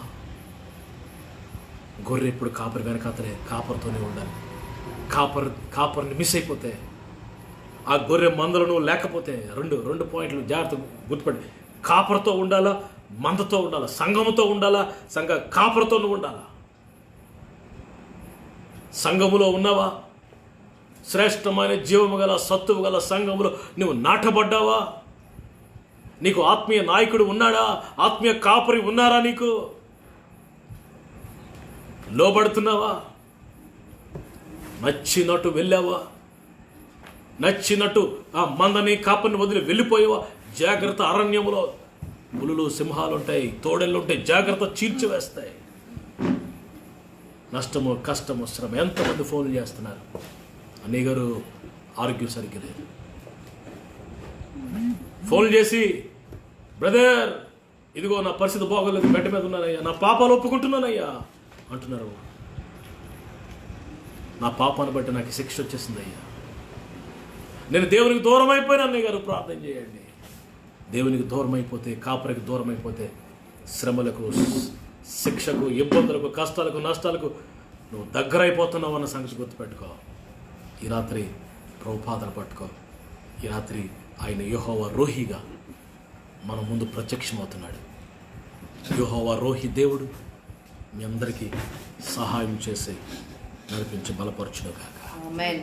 గొర్రె ఎప్పుడు కాపరి వెనకాతలే, కాపరితోనే ఉండాలి. కాపరిని మిస్ అయిపోతే, ఆ గొర్రె మందలో నువ్వు లేకపోతే, రెండు పాయింట్లు జాగ్రత్తగా గుర్తుపడి, కాపరితో ఉండాలా, మందతో ఉండాలా, సంఘముతో ఉండాలా, సంఘ కాపరితో నువ్వు ఉండాలా. సంఘములో ఉన్నావా? శ్రేష్టమైన జీవము గల సత్తువు గల సంఘములో నువ్వు నాటబడ్డావా? నీకు ఆత్మీయ నాయకుడు ఉన్నాడా? ఆత్మీయ కాపరి ఉన్నారా? నీకు లోబడుతున్నావా? నచ్చినట్టు వెళ్ళావా? నచ్చినట్టు ఆ మందని కాపరిని వదిలి వెళ్ళిపోయావా? జాగ్రత్త, అరణ్యములో పులులు సింహాలు ఉంటాయి, తోడేళ్ళు ఉంటాయి, జాగ్రత్త, చీల్చివేస్తాయి. నష్టము, కష్టము, శ్రమ. ఎంతమంది ఫోన్లు చేస్తున్నారు, అన్నయ్య గారు ఆరోగ్యం సరిగ్గా లేదు, ఫోన్లు చేసి బ్రదర్ ఇదిగో నా పరిస్థితి బాగోలేదు, బెడ్ మీద ఉన్నానయ్యా, నా పాపాలు ఒప్పుకుంటున్నానయ్యా అంటున్నారు. నా పాపాన్ని బట్టి నాకు శిక్ష వచ్చేసింది అయ్యా, నేను దేవునికి దూరం అయిపోయినా. అన్నయ్య గారు ప్రార్థన చేయండి. దేవునికి దూరం అయిపోతే, కాపరికి దూరం అయిపోతే శ్రమలకు, శిక్షకు, ఇబ్బందులకు, కష్టాలకు, నష్టాలకు నువ్వు దగ్గర అయిపోతున్నావు అన్న సంగతి గుర్తుపెట్టుకో. ఈ రాత్రి ప్రభుపాదన పట్టుకో. ఈ రాత్రి ఆయన యెహోవా రోహిగా మన ముందు ప్రత్యక్షమవుతున్నాడు. యెహోవా రోహి దేవుడు మీ అందరికీ సహాయం చేసి నడిపించి బలపరచును కాక. ఆమేన్.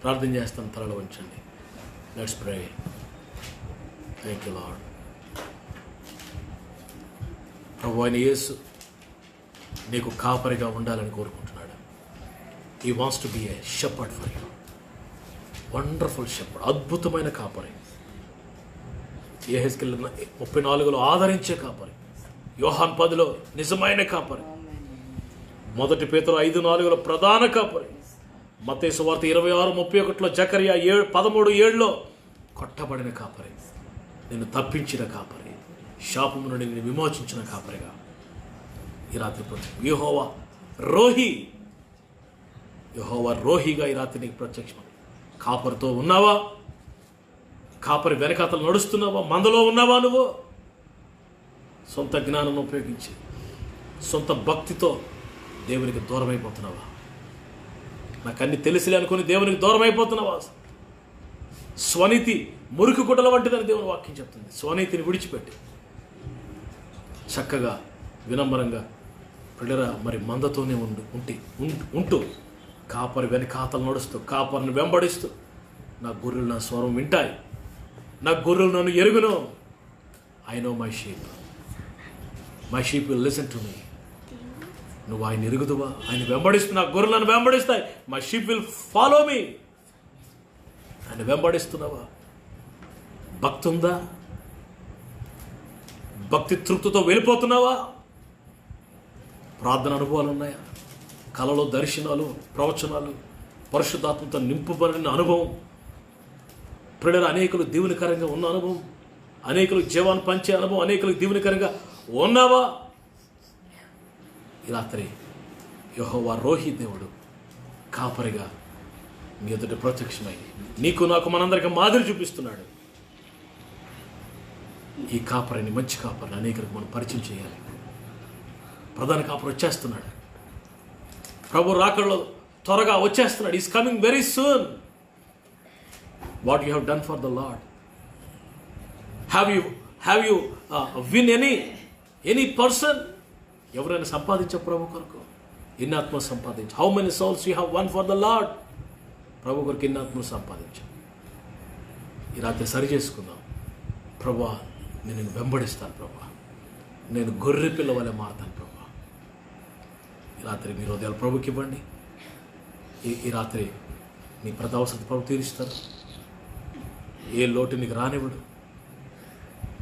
ప్రార్థన చేస్తాను, తలలో ఉంచండి. Let's pray. Thank you Lord. ప్రభు అయిన యేసు నీకు కాపరిగా ఉండాలని కోరుకుంటున్నాడు. He wants to be a shepherd for you. Wonderful shepherd, అద్భుతమైన కాపరి. యెహెజ్కేలు 34లో ఆదరించే కాపరి, యోహాను 10లో నిజమైన కాపరి, 1 పేతురు 5:4లో ప్రధాన కాపరి, మత్తయి సువార్త 26:31లో జకర్యా 13:7లో కొట్టబడిన కాపరి, నిన్ను తప్పించిన కాపరి, శాపము నుండి నిన్ను విమోచించిన కాపరిగా ఈ రాత్రి యెహోవా రోహి, యెహోవా రోహిగా ఈ రాత్రి నీకు ప్రత్యక్షం. కాపరితో ఉన్నావా? కాపరి వెనకాతలు నడుస్తున్నావా? మందలో ఉన్నావా? నువ్వు సొంత జ్ఞానం ఉపయోగించి, సొంత భక్తితో దేవునికి దూరం అయిపోతున్నావా? నాకు అన్ని తెలిసిలే అనుకుని దేవునికి దూరం అయిపోతున్నావా? స్వనీతి మురికి గుడ్డల వంటిదని దేవుని వాక్యం చెప్తుంది. స్వనీతిని విడిచిపెట్టి చక్కగా వినమ్రంగా పిల్లరా మరి మందతోనే ఉంటూ కాపరి వెనకాతలు నడుస్తూ, కాపరిని వెంబడిస్తూ, నా గొర్రెలు నా స్వరం వింటాయి, నా గొర్రెలు నన్ను ఎరుగును. I know my sheep will listen to me. నువ్వు ఆయన ఎరుగుదువా? ఆయన వెంబడిస్తూ, నా గొర్రెలు నన్ను వెంబడిస్తాయి. My sheep will follow me. ఆయన వెంబడిస్తున్నావా? భక్తి ఉందా? భక్తి తృప్తితో వెళ్ళిపోతున్నావా? ప్రార్థన అనుభవాలు ఉన్నాయా? కళలో దర్శనాలు, ప్రవచనాలు, పరిశుద్ధాత్మతో నింపబడిన అనుభవం ప్రియులారా, అనేకులు దీవెనకరంగా ఉన్న అనుభవం, అనేకులకు జీవాన్ని పంచే అనుభవం, అనేకులకు దీవెనకరంగా ఉన్నావా? ఈ రాత్రి యెహోవా రోహి దేవుడు కాపరిగా మీ ఎదుట ప్రత్యక్షమై నీకు నాకు మనందరికీ మాదిరి చూపిస్తున్నాడు. ఈ కాపరిని, మంచి కాపరిని అనేకులకు మనం పరిచయం చేయాలి. ప్రధాన కాపరి వచ్చేస్తున్నాడు. ప్రభు రాకడలో త్వరగా వచ్చేస్తున్నాడు. Is coming very soon. What you have done for the Lord? Have you win any person? ఎవరైనా సంపాదించే ప్రభు కొరకు? ఎన్ని ఆత్మలు సంపాదించు? How many souls you have won for the Lord? ప్రభు కొరకు ఎన్ని ఆత్మలు సంపాదించు? ఈ రాత్రి సరి చేసుకుందాం. ప్రభా, నేను వెంబడిస్తాను ప్రభా, నేను గొర్రె పిల్ల వలె మారుతాను ప్రభా. ఈ రాత్రి మీ హృదయాలు ప్రభుకి ఇవ్వండి. ఈ రాత్రి మీ ప్రతి అవసరం ప్రభు తీరుస్తారు. ఏ లోటు నీకు రానివ్వడు.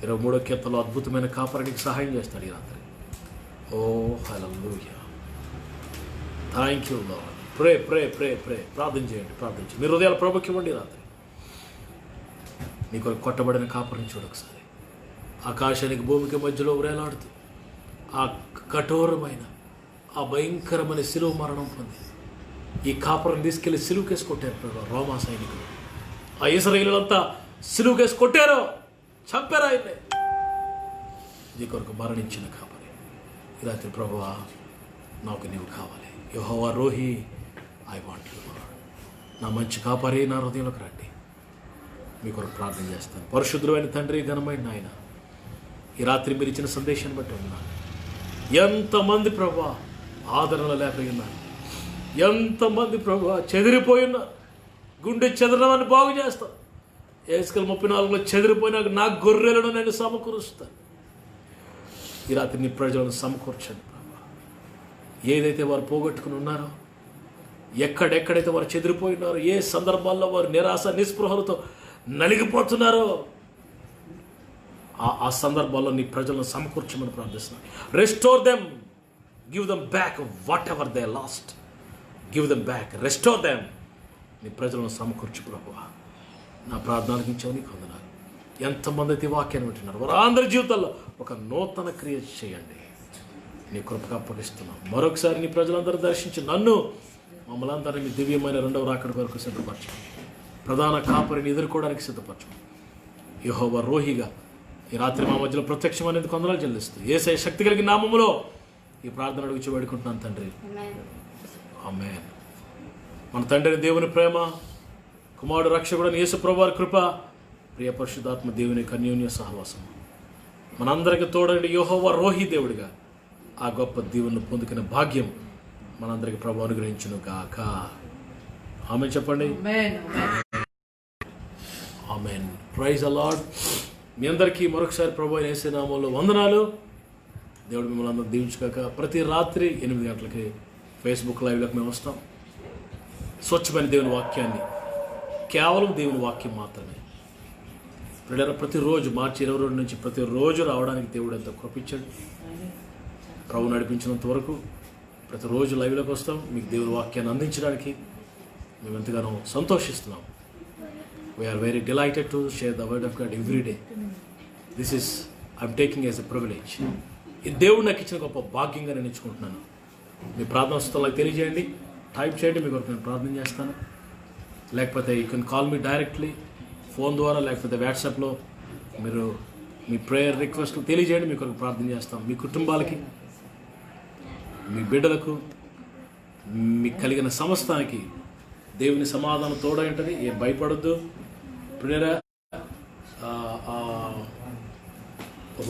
23వ కీర్తనలో అద్భుతమైన కాపరి నీకు సహాయం చేస్తాడు ఈ రాత్రి. ఓ హల్లెలూయా, థ్యాంక్ యూ లార్డ్. ప్రే ప్రే ప్రే ప్రే ప్రార్థన చేయండి, ప్రార్థించండి. మీ హృదయాలు ప్రభుకి ఇవ్వండి. రాత్రి మీకు కొట్టబడిన కాపరిని చూడొకసారి. ఆకాశానికి భూమికి మధ్యలో వేలాడుతూ ఆ కఠోరమైన, ఆ భయంకరమైన శిలువ మరణం పొంది ఈ కాపరిని తీసుకెళ్లి సిలువుకేసి కొట్టారు రోమా సైనికులు. ఆ ఇశ్రాయేలులంతా సిలువుకేసి కొట్టారు, చంపారు ఆయన్ని. నీ కొరకు మరణించిన కాపరి ఈ రాత్రి, ప్రభువా నాకు నీవు కావాలి. Jehovah Rohi, I want you Lord. నా మంచి కాపరి నా హృదయంలోకి రండి. మీ కొరకు ప్రార్థన చేస్తాను. పరిశుద్ధుడైన తండ్రి, ఘనమైన నాయన, ఈ రాత్రి మీరు ఇచ్చిన సందేశాన్ని బట్టి ఉన్నాను. ఎంతమంది ప్రభువా ఆదరణ లేకపోయినారు, ఎంతమంది ప్రభువా చెదిరిపోయి ఉన్నారు. గుండె చెదరడాన్ని బాగు చేస్తాను. ఏస్కేల్ 34లో చెదిరిపోయినాక నా గొర్రెలను నేను సమకూరుస్తాను. ఈ రాత్రి నీ ప్రజలను సమకూర్చండి ప్రభా. ఏదైతే వారు పోగొట్టుకుని ఉన్నారో, ఎక్కడెక్కడైతే వారు చెదిరిపోయినారో, ఏ సందర్భాల్లో వారు నిరాశ నిస్పృహలతో నలిగిపోతున్నారో, ఆ సందర్భాల్లో నీ ప్రజలను సమకూర్చమని ప్రార్థిస్తున్నాను. Restore them, give them back what ever they last, give them back, restore them. నీ ప్రజలను సమకూర్చు ప్రభువా. నా ప్రార్థనలకు ఇచ్చావు, నీకు వందనాలు. ఎంతమంది అయితే వాక్యాన్ని వింటున్నారు, వారు అందరి జీవితాల్లో ఒక నూతన క్రియ చేయండి. నీ కృపకు అప్పగిస్తున్నాం. మరొకసారి నీ ప్రజలందరూ దర్శించి నన్ను, మమ్మల్ని అందరినీ మీ దివ్యమైన 2వ రాకడ వరకు సిద్ధపరచు. ప్రధాన కాపరిని ఎదుర్కోవడానికి సిద్ధపరచు. యెహోవా రోహిగా ఈ రాత్రి మా మధ్యలో ప్రత్యక్షమైనందుకు వందనాలు చెల్లిస్తూ యేసయ్య శక్తి కలిగిన నామములో ఈ ప్రార్థన అడుగుచి వేడుకుంటున్నాను తండ్రి, ఆమేన్. మన తండ్రి దేవుని ప్రేమ, కుమారుడు రక్షకుడు యేసు ప్రభువారి కృప, ప్రియ పరిశుద్ధాత్మ దేవుని అన్యోన్య సహవాసం మనందరికీ తోడండి. యెహోవా రోహి దేవుడిగా ఆ గొప్ప దీవెనను పొందుకునే భాగ్యం మనందరికీ ప్రభు అనుగ్రహించును గాక. ఆమేన్ చెప్పండి. ఆమేన్. Praise the Lord. మీ అందరికీ మరొకసారి ప్రభు అయిన యేసు నామములో వందనాలు. దేవుడు మిమ్మల్ని అందరూ దీవించుగాక. ప్రతి రాత్రి 8 గంటలకి ఫేస్బుక్ లైవ్లోకి మేము వస్తాం. స్వచ్ఛమైన దేవుని వాక్యాన్ని, కేవలం దేవుని వాక్యం మాత్రమే. ప్రతిరోజు మార్చి 22 నుంచి ప్రతిరోజు రావడానికి దేవుడు ఎంతో కృపించాడు. ప్రభు నడిపించినంత వరకు ప్రతిరోజు లైవ్లోకి వస్తాం. మీకు దేవుని వాక్యాన్ని అందించడానికి మేము ఎంతగానో సంతోషిస్తున్నాం. We are very delighted to share the word of God every day. This is I'm taking as a privilege. ఈ దేవుడు నాకు ఇచ్చిన గొప్ప భాగ్యంగా నేను ఎంచుకుంటున్నాను. మీ ప్రార్థన స్థలాలకు తెలియజేయండి, టైప్ చేయండి, మీ కొరకు నేను ప్రార్థన చేస్తాను. లేకపోతే you can call me directly phone ద్వారా, లేకపోతే వాట్సాప్లో మీరు మీ ప్రేయర్ రిక్వెస్ట్లు తెలియజేయండి. మీ కొరకు ప్రార్థన చేస్తాం. మీ కుటుంబాలకి, మీ బిడ్డలకు, మీకు కలిగిన సమస్తానికి దేవుని సమాధానం తోడై ఉంటుంది. ఏం భయపడొద్దు. ప్రేరా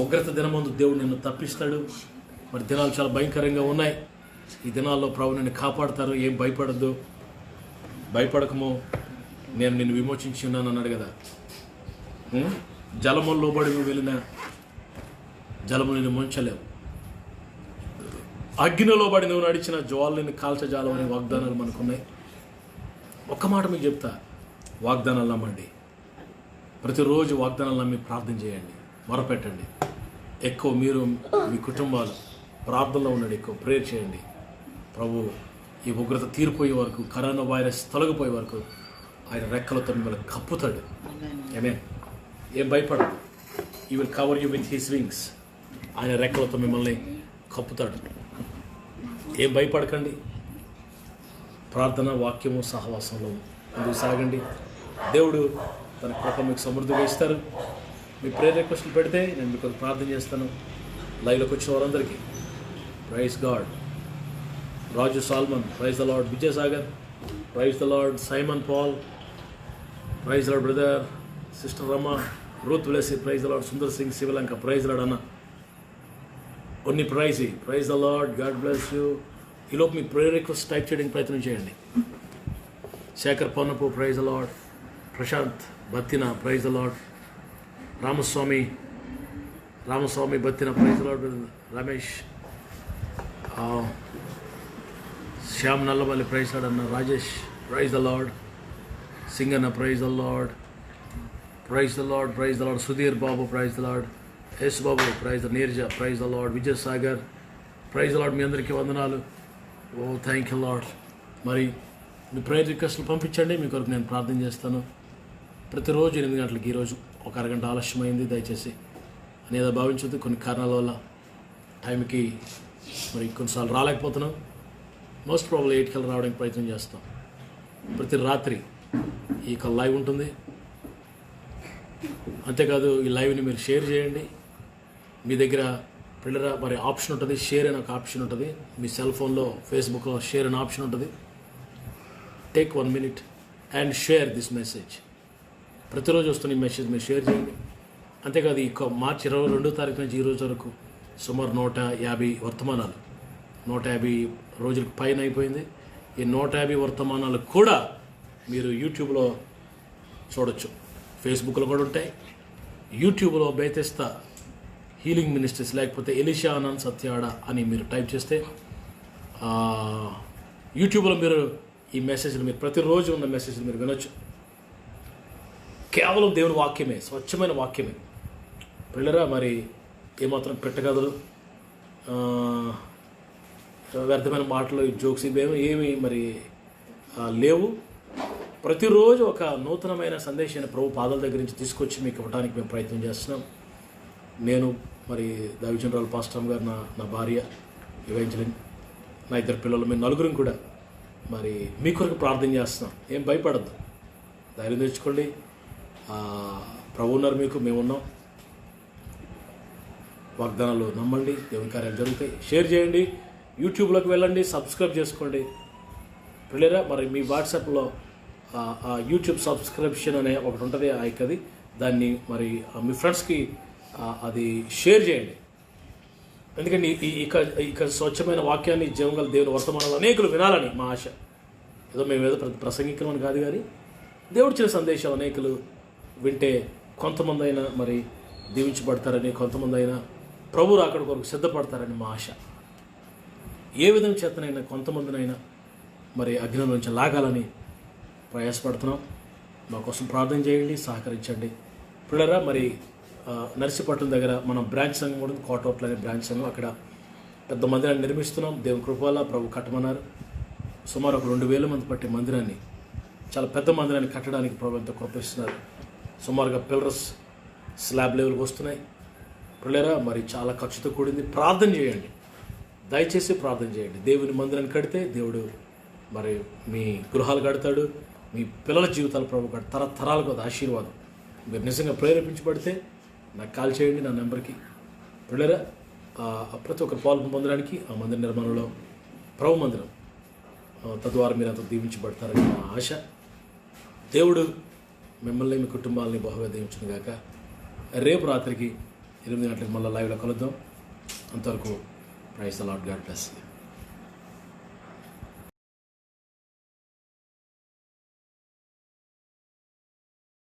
ఉగ్రత దినమందు దేవుడు నిన్ను తప్పిస్తాడు. మరి దినాలు చాలా భయంకరంగా ఉన్నాయి. ఈ దినాల్లో ప్రభు నిన్ను కాపాడుతారు. ఏం భయపడద్దు, భయపడకము, నేను నిన్ను విమోచించి ఉన్నాను అన్నాడు కదా. జలములో లోబడి నువ్వు వెళ్ళిన జలము నిన్ను ముంచలేవు. అగ్నిలో పడి నువ్వు నడిచిన జ్వాలని కాల్చజాలం అనే వాగ్దానాలు మనకున్నాయి. ఒక్క మాట మీకు చెప్తా, వాగ్దానాలు నమ్మండి. ప్రతిరోజు వాగ్దానాలు నమ్మి ప్రార్థన చేయండి, మొరపెట్టండి. ఎక్కువ మీరు మీ కుటుంబాలు ప్రార్థనలో ఉండండి, ఎక్కువ ప్రేయర్ చేయండి. ప్రభు ఈ ఉగ్రత తీరిపోయే వరకు, కరోనా వైరస్ తొలగిపోయే వరకు ఆయన రెక్కలతో మిమ్మల్ని కప్పుతాడు. ఆమేన్. ఏం భయపడదు. ఈ will cover you with his wings. ఆయన రెక్కలతో మిమ్మల్ని కప్పుతాడు. ఏం భయపడకండి. ప్రార్థన, వాక్యము, సహవాసంలో ముందుకు సాగండి. దేవుడు తన కృప మీకు సమృద్ధిగా ఇస్తారు. మీ ప్రేయర్ రిక్వెస్ట్లు పెడితే నేను మీకు ప్రార్థన చేస్తాను. లైవ్లోకి వచ్చిన వారందరికీ praise God. Raju Solomon, praise the Lord. Vijayasagar, praise the Lord. Simon Paul, praise the Lord. Brother sister Rama, Ruth Blessy, praise the Lord. Sundar Singh, Sivalanka, praise the Lord అన్న. కొన్ని praise the lord. God bless you. ఈలోపు మీ ప్రేయర్ రిక్వెస్ట్ టైప్ చేయడానికి ప్రయత్నం చేయండి. Sekhar Pannapu, praise the Lord. Prashanth Battina, praise the Lord. Ramaswamy Battina, praise the Lord. Ramesh, Shyam Nallamalli, praise lord అన్న. Rajesh, praise the Lord. Singanna, praise the Lord. Praise the Lord, praise the Lord. Sudheer Babu, praise the Lord. S Babu, praise the. Neeraja, praise the Lord. Vijayasagar, praise the Lord. మీ అందరికీ వందనాలు. Oh thank you Lord. మరి మీ prayer రిక్వెస్ట్లు పంపించండి. మీ కొరకు నేను ప్రార్థన చేస్తాను. ప్రతిరోజు 8 గంటలకి. ఈరోజు ఒక అరగంట ఆలస్యమైంది, దయచేసి అనేదో భావించద్దు. కొన్ని కారణాల వల్ల టైంకి మరి కొన్నిసార్లు రాలేకపోతున్నాం. మోస్ట్ ప్రాబ్లీ 8 కల్లా రావడానికి ప్రయత్నం చేస్తాం. ప్రతి రాత్రి ఈ లైవ్ ఉంటుంది. అంతేకాదు ఈ లైవ్ని మీరు షేర్ చేయండి. మీ దగ్గర పిల్లరా మరి ఆప్షన్ ఉంటుంది, షేర్ అనే ఒక ఆప్షన్ ఉంటుంది. మీ సెల్ ఫోన్లో ఫేస్బుక్లో షేర్ అనే ఆప్షన్ ఉంటుంది. Take 1 minute and share this message. ప్రతిరోజు వస్తున్న ఈ మెసేజ్ మీరు షేర్ చేయండి. అంతేకాదు ఈ మార్చి 22వ తారీఖు నుంచి ఈ రోజు వరకు సుమారు 150 వర్తమానాలు, 150 రోజులకు పైన అయిపోయింది. ఈ 150 వర్తమానాలు కూడా మీరు యూట్యూబ్లో చూడొచ్చు. ఫేస్బుక్లో కూడా ఉంటాయి. యూట్యూబ్లో బేతెస్తా హీలింగ్ మినిస్ట్రీస్ లేకపోతే ఎలిషా ఆనంద్ సత్యాడ అని మీరు టైప్ చేస్తే యూట్యూబ్లో మీరు ఈ మెసేజ్లు, మీరు ప్రతిరోజు ఉన్న మెసేజ్లు మీరు వినొచ్చు. కేవలం దేవుని వాక్యమే, స్వచ్ఛమైన వాక్యమే. పిల్లరా మరి ఏమాత్రం పెట్టగలరు, వ్యర్థమైన మాటలు, జోక్స్ ఏమి మరి లేవు. ప్రతిరోజు ఒక నూతనమైన సందేశాన్ని ప్రభు పాదాల దగ్గర నుంచి తీసుకొచ్చి మీకు ఇవ్వడానికి మేము ప్రయత్నం చేస్తున్నాం. నేను మరి దైవజనరాలు పాస్టర్ గారు, నా భార్య ఇవేంజలిన్, నా 2 పిల్లలు, మేము నలుగురం కూడా మరి మీ కొరకు ప్రార్థన చేస్తున్నాం. ఏం భయపడద్దు, ధైర్యం తెచ్చుకోండి. ప్రభు ఉన్నారు మీకు, మేము ఉన్నాం. వాగ్దానాలు నమ్మండి, దేవుని కార్యాలు జరుగుతాయి. షేర్ చేయండి, యూట్యూబ్లోకి వెళ్ళండి, సబ్స్క్రైబ్ చేసుకోండి. పిల్లరా మరి మీ వాట్సాప్లో యూట్యూబ్ సబ్స్క్రిప్షన్ అనే ఒకటి ఉంటుంది, అది దాన్ని మరి మీ ఫ్రెండ్స్కి అది షేర్ చేయండి. ఎందుకంటే ఇక స్వచ్ఛమైన వాక్యాన్ని, జీవంగల దేవుని వర్తమానాలు అనేకులు వినాలని మా ఆశ. మేము ఏదో ప్రసంగికులు అని కాదు, కానీ దేవుడిచ్చిన సందేశం అనేకులు వింటే కొంతమంది అయినా మరి దీవించబడతారని, కొంతమంది అయినా ప్రభు రాకడ కొరకు సిద్ధపడతారని మా ఆశ. ఏ విధంగా చేతనైనా కొంతమందినైనా మరి అగ్ని నుంచి లాగాలని ప్రయాసపడుతున్నాం. మా కోసం ప్రార్థన చేయండి, సహకరించండి. పిల్లరా మరి నర్సీపట్నం దగ్గర మనం బ్రాంచ్ సంఘం కూడా, కోటోట్ల అనే బ్రాంచ్ సంఘం, అక్కడ పెద్ద మందిరాన్ని నిర్మిస్తున్నాం. దేవుని కృప వల్ల ప్రభు కట్టమన్నారు. సుమారు ఒక 2000 మంది పట్టే మందిరాన్ని, చాలా పెద్ద మందిరాన్ని కట్టడానికి ప్రభు ఎంతో కృపిస్తున్నారు. సుమారుగా పిల్లర్స్ స్లాబ్ లెవెల్కి వస్తున్నాయి. పిల్లరా మరి చాలా ఖర్చుతో కూడింది. ప్రార్థన చేయండి, దయచేసి ప్రార్థన చేయండి. దేవుని మందిరాన్ని కడితే దేవుడు మరి మీ గృహాలు కడతాడు, మీ పిల్లల జీవితాలు ప్రభు కడతాడు. తరతరాలకు అది ఆశీర్వాదం. మీరు నిజంగా ప్రేరేపించబడితే నాకు కాల్ చేయండి, నా నెంబర్కి. పిల్లరా ప్రతి ఒక్కరు పాల్గొని పొందడానికి ఆ మందిర నిర్మాణంలో ప్రభు మందిరం, తద్వారా మీరు అంత దీవించబడతారని నా ఆశ. దేవుడు మిమ్మల్ని, మీ కుటుంబాలని బహుగా దీవించును గాక. రేపు రాత్రికి 8 గంటలకు మళ్ళీ లైవ్లో కలుద్దాం. అంతవరకు praise the lord. God bless you.